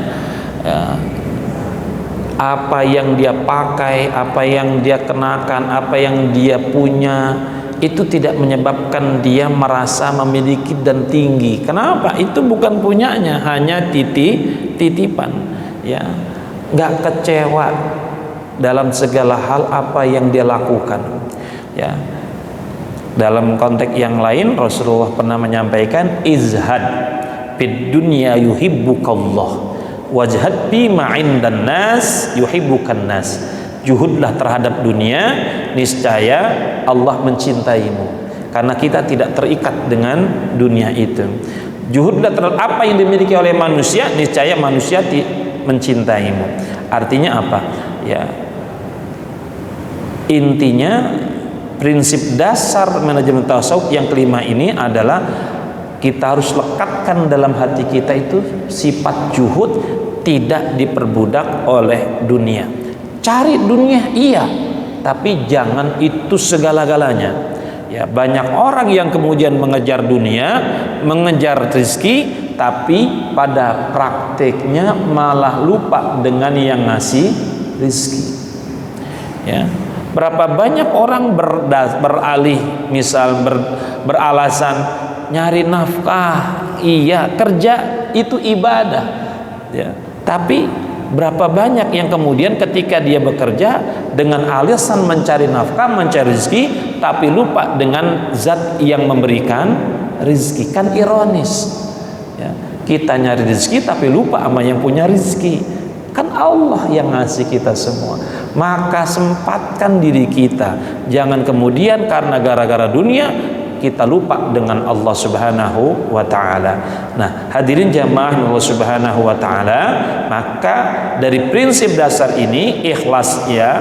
apa yang dia pakai, apa yang dia kenakan, apa yang dia punya, itu tidak menyebabkan dia merasa memiliki dan tinggi. Kenapa? Itu bukan punyanya, hanya titipan, ya. Nggak kecewa dalam segala hal apa yang dia lakukan, ya. Dalam konteks yang lain Rasulullah pernah menyampaikan, izhad fid dunya yuhibbukallah wajhad bima 'indan nas yuhibbukan nas. Juhudlah terhadap dunia, niscaya Allah mencintaimu, karena kita tidak terikat dengan dunia itu. Juhudlah terhadap apa yang dimiliki oleh manusia, niscaya manusia mencintaimu. Artinya apa? Ya, intinya prinsip dasar manajemen tasawuf yang kelima ini adalah kita harus lekatkan dalam hati kita itu sifat juhud, tidak diperbudak oleh dunia. Cari dunia iya, tapi jangan itu segala-galanya, ya. Ya, banyak orang yang kemudian mengejar dunia, mengejar rezeki, tapi pada prakteknya malah lupa dengan yang ngasih rezeki. Ya, berapa banyak orang beralih, misal beralasan nyari nafkah, iya kerja itu ibadah, ya. Tapi berapa banyak yang kemudian ketika dia bekerja dengan alasan mencari nafkah, mencari rezeki, tapi lupa dengan zat yang memberikan rezeki. Kan ironis, ya. Kita nyari rezeki tapi lupa sama yang punya rezeki. Kan Allah yang ngasih kita semua. Maka sempatkan diri kita, jangan kemudian karena gara-gara dunia kita lupa dengan Allah Subhanahu wa ta'ala. Nah, hadirin jamaah Allah Subhanahu wa ta'ala, maka dari prinsip dasar ini ikhlas, ya,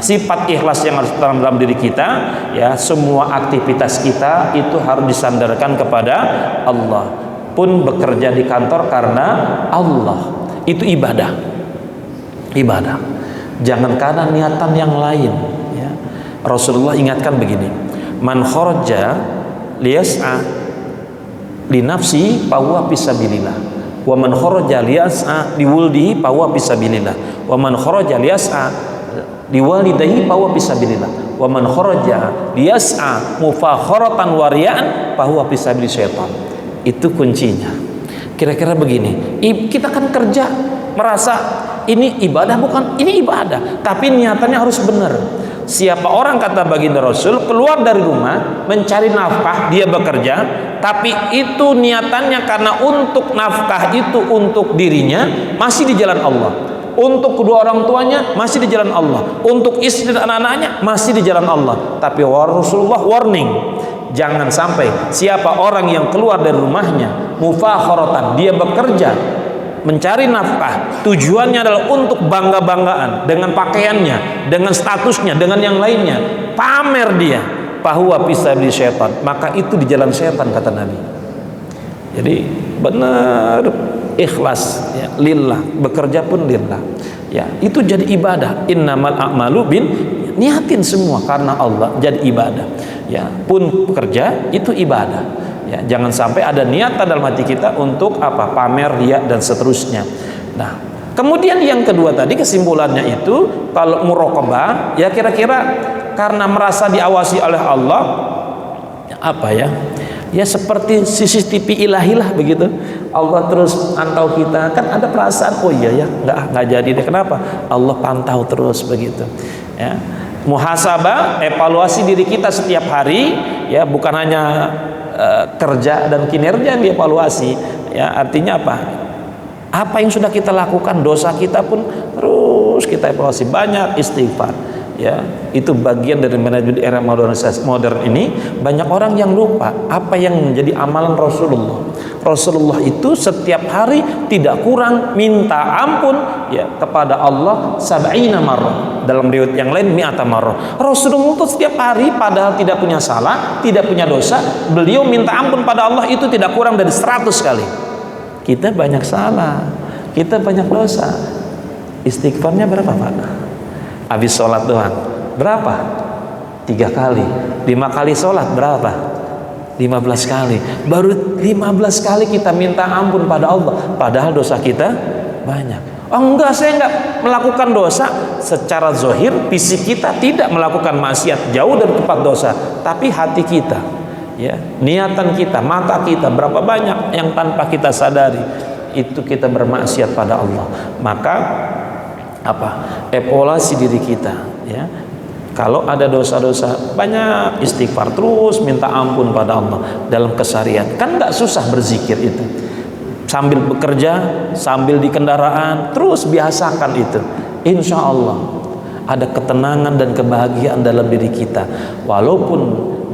sifat ikhlas yang harus dalam diri kita, ya, semua aktivitas kita itu harus disandarkan kepada Allah. Pun bekerja di kantor karena Allah, itu ibadah. Ibadah. Jangan karena niatan yang lain, ya. Rasulullah ingatkan begini, man kharaja liyas'a li nafsi fahuwa fisabilillah wa man kharaja liyas'a liwuldihi fahuwa fisabilillah wa man kharaja liyas'a liwalidayhi fahuwa fisabilillah wa man kharaja liyas'a mufakharatan wa riya'an fahuwa fisabilil syaitan. Itu kuncinya. Kira-kira begini, kita kan kerja merasa ini ibadah, bukan, ini ibadah, tapi niatannya harus benar. Siapa orang, kata baginda Rasul, keluar dari rumah mencari nafkah, dia bekerja, tapi itu niatannya karena untuk nafkah itu untuk dirinya, masih di jalan Allah. Untuk kedua orang tuanya, masih di jalan Allah. Untuk istri dan anak-anaknya, masih di jalan Allah. Tapi Rasulullah warning, jangan sampai siapa orang yang keluar dari rumahnya mufakharatan, dia bekerja mencari nafkah, tujuannya adalah untuk bangga-banggaan dengan pakaiannya, dengan statusnya, dengan yang lainnya, pamer dia, fahuwa fisabilil syaitan, maka itu di jalan syaitan, kata Nabi. Jadi benar ikhlas, ya, lillah, bekerja pun lillah, ya, itu jadi ibadah. Innamal a'malu bin, niatin semua karena Allah, jadi ibadah, ya. Pun bekerja itu ibadah. Ya, jangan sampai ada niatan dalam hati kita untuk apa? Pamer, riya dan seterusnya. Nah, kemudian yang kedua tadi kesimpulannya itu, kalau muraqabah, ya kira-kira karena merasa diawasi oleh Allah, apa ya? Ya seperti CCTV ilahilah begitu. Allah terus pantau kita, kan ada perasaan, oh iya ya, nggak jadi deh. Kenapa? Allah pantau terus begitu. Ya. Muhasabah, evaluasi diri kita setiap hari, ya, bukan hanya kerja dan kinerja yang dievaluasi, ya, artinya apa yang sudah kita lakukan, dosa kita pun terus kita evaluasi, banyak istighfar, ya. Itu bagian dari manajemen era modern ini. Banyak orang yang lupa apa yang menjadi amalan Rasulullah itu setiap hari tidak kurang minta ampun, ya, kepada Allah 70 marrah. Dalam riwayat yang lain 100 marrah. Rasulullah itu setiap hari padahal tidak punya salah, tidak punya dosa, beliau minta ampun pada Allah itu tidak kurang dari 100 kali. Kita banyak salah, kita banyak dosa. Istighfarnya berapa, Pak? Habis sholat doang berapa? 3 kali. 5 kali sholat berapa? 15 kali. Baru 15 kali kita minta ampun pada Allah, padahal dosa kita banyak. Oh enggak, saya enggak melakukan dosa. Secara zahir fisik kita tidak melakukan maksiat, jauh dari tempat dosa, tapi hati kita, ya, niatan kita, mata kita, berapa banyak yang tanpa kita sadari itu kita bermaksiat pada Allah. Maka evaluasi diri kita, ya. Kalau ada dosa-dosa, banyak istighfar, terus minta ampun pada Allah dalam keseharian. Kan nggak susah berzikir itu. Sambil bekerja, sambil di kendaraan, terus biasakan itu. Insya Allah ada ketenangan dan kebahagiaan dalam diri kita. Walaupun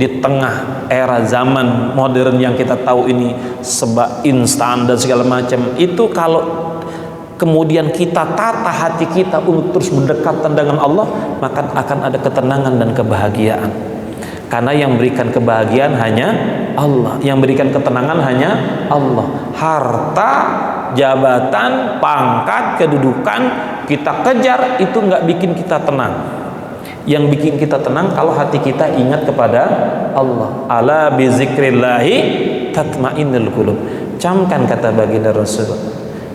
di tengah era zaman modern yang kita tahu ini serba instan dan segala macam, itu kalau kemudian kita tata hati kita untuk terus berdekatan dengan Allah, maka akan ada ketenangan dan kebahagiaan. Karena yang berikan kebahagiaan hanya Allah, yang berikan ketenangan hanya Allah. Harta, jabatan, pangkat, kedudukan kita kejar itu nggak bikin kita tenang. Yang bikin kita tenang kalau hati kita ingat kepada Allah. Ala bi zikrillahi tatmainnul qulub. Camkan kata baginda Rasul.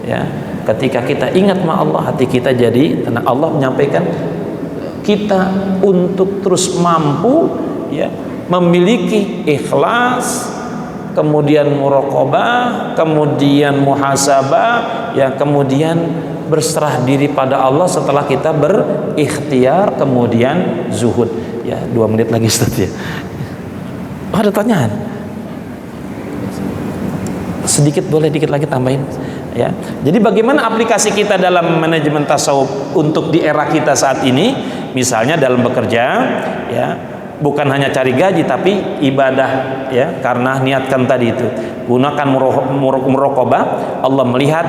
Ya, ketika kita ingat sama Allah, hati kita jadi tenang. Allah menyampaikan kita untuk terus mampu ya memiliki ikhlas, kemudian muraqabah, kemudian muhasabah, ya kemudian berserah diri pada Allah setelah kita berikhtiar, kemudian zuhud. Ya, 2 menit lagi Ustaz ya. Oh, ada pertanyaan? Sedikit boleh, dikit lagi tambahin ya. Jadi bagaimana aplikasi kita dalam manajemen tasawuf untuk di era kita saat ini? Misalnya dalam bekerja ya, bukan hanya cari gaji tapi ibadah ya, karena niatkan tadi itu. Gunakan muraqabah, Allah melihat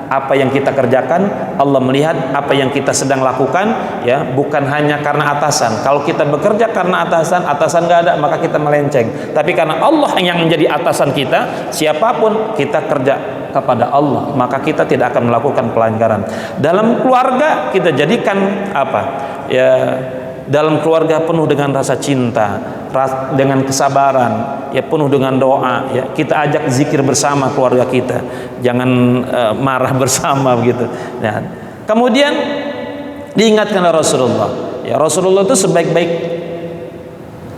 apa yang kita kerjakan, Allah melihat apa yang kita sedang lakukan ya, bukan hanya karena atasan. Kalau kita bekerja karena atasan nggak ada, maka kita melenceng. Tapi karena Allah yang menjadi atasan kita, siapapun kita kerja kepada Allah, maka kita tidak akan melakukan pelanggaran. Dalam keluarga kita jadikan apa ya, dalam keluarga penuh dengan rasa cinta, dengan kesabaran, ya penuh dengan doa, ya kita ajak zikir bersama keluarga kita, jangan marah bersama begitu. Nah, kemudian diingatkan oleh Rasulullah, ya Rasulullah itu sebaik-baik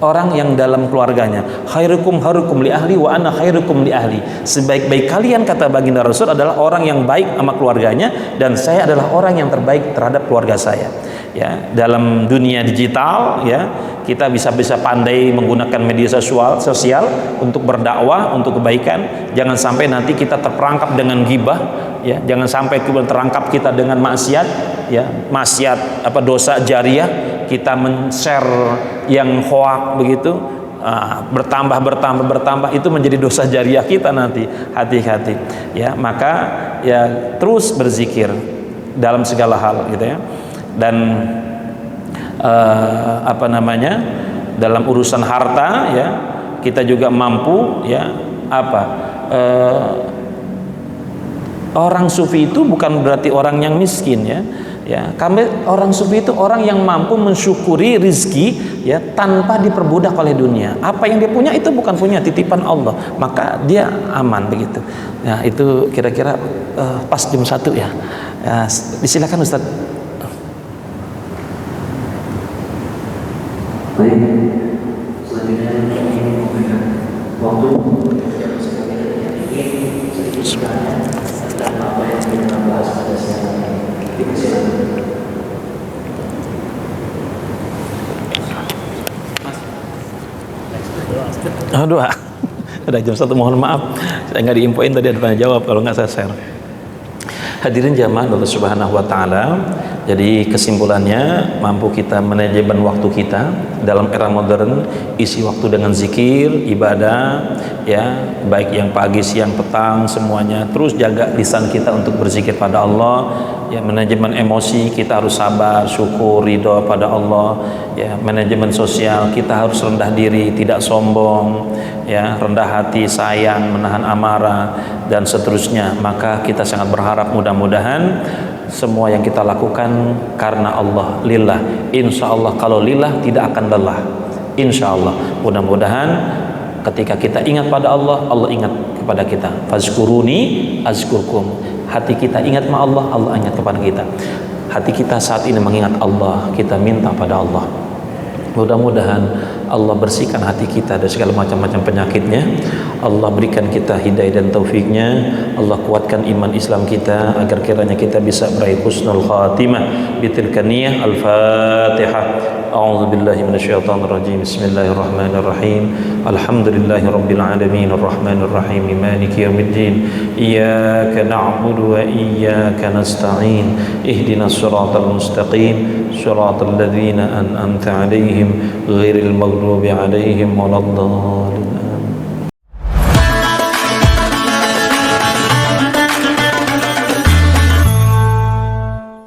orang yang dalam keluarganya. Khairukum li ahli wa ana khairukum li ahli. Sebaik-baik kalian, kata baginda Rasul, adalah orang yang baik sama keluarganya, dan saya adalah orang yang terbaik terhadap keluarga saya. Ya, dalam dunia digital ya, kita bisa pandai menggunakan media sosial untuk berdakwah, untuk kebaikan. Jangan sampai nanti kita terperangkap dengan ghibah ya, jangan sampai kita terangkap kita dengan maksiat ya, maksiat apa dosa jariah, kita men-share yang hoak begitu, bertambah itu menjadi dosa jariah kita nanti. Hati-hati ya, maka ya terus berzikir dalam segala hal gitu ya. Dan dalam urusan harta ya, kita juga mampu ya orang sufi itu bukan berarti orang yang miskin ya. Ya, kami orang sufi itu orang yang mampu mensyukuri rizki ya tanpa diperbudak oleh dunia. Apa yang dia punya itu bukan punya, titipan Allah, maka dia aman begitu. Ya, itu kira-kira pas jam 1 ya. Ya, disilakan Ustaz. Baik, selanjutnya ingin memberikan waktu dan apa yang kita bahas pada siang ini. Dipersilakan. Aduh, udah jam 1, mohon maaf saya nggak diinfoin tadi, ada tanya jawab, kalau nggak saya share. Hadirin jamaah Allah Subhanahu wa taala. Jadi kesimpulannya, mampu kita manajemen waktu kita dalam era modern, isi waktu dengan zikir, ibadah ya, baik yang pagi, siang, petang semuanya. Terus jaga lisan kita untuk berzikir pada Allah ya, manajemen emosi kita harus sabar, syukur, ridho pada Allah ya, manajemen sosial kita harus rendah diri, tidak sombong ya, rendah hati, sayang, menahan amarah dan seterusnya. Maka kita sangat berharap mudah-mudahan semua yang kita lakukan karena Allah, lillah. Insya Allah kalau lillah tidak akan lelah, insya Allah. Mudah-mudahan ketika kita ingat pada Allah, Allah ingat kepada kita. Fazkuruni azkurkum. Hati kita ingat sama Allah, Allah ingat kepada kita. Hati kita saat ini mengingat Allah, kita minta pada Allah. Mudah-mudahan Allah bersihkan hati kita dari segala macam-macam penyakitnya. Allah berikan kita hidayah dan taufiknya. Allah kuatkan iman Islam kita agar kiranya kita bisa meraih husnul khatimah. Bitilka niyah. Al-Fatihah. A'udzu billahi minasyaitonir rajim. Bismillahirrahmanirrahim. Alhamdulillahi rabbil alamin arrahmanir rahim maliki yaumiddin. Iyyaka na'budu wa iyyaka nasta'in. Ihdinas siratal mustaqim. Siratal ladzina an'amta 'alaihim ghairil maghdubi 'alaihim waladdallin.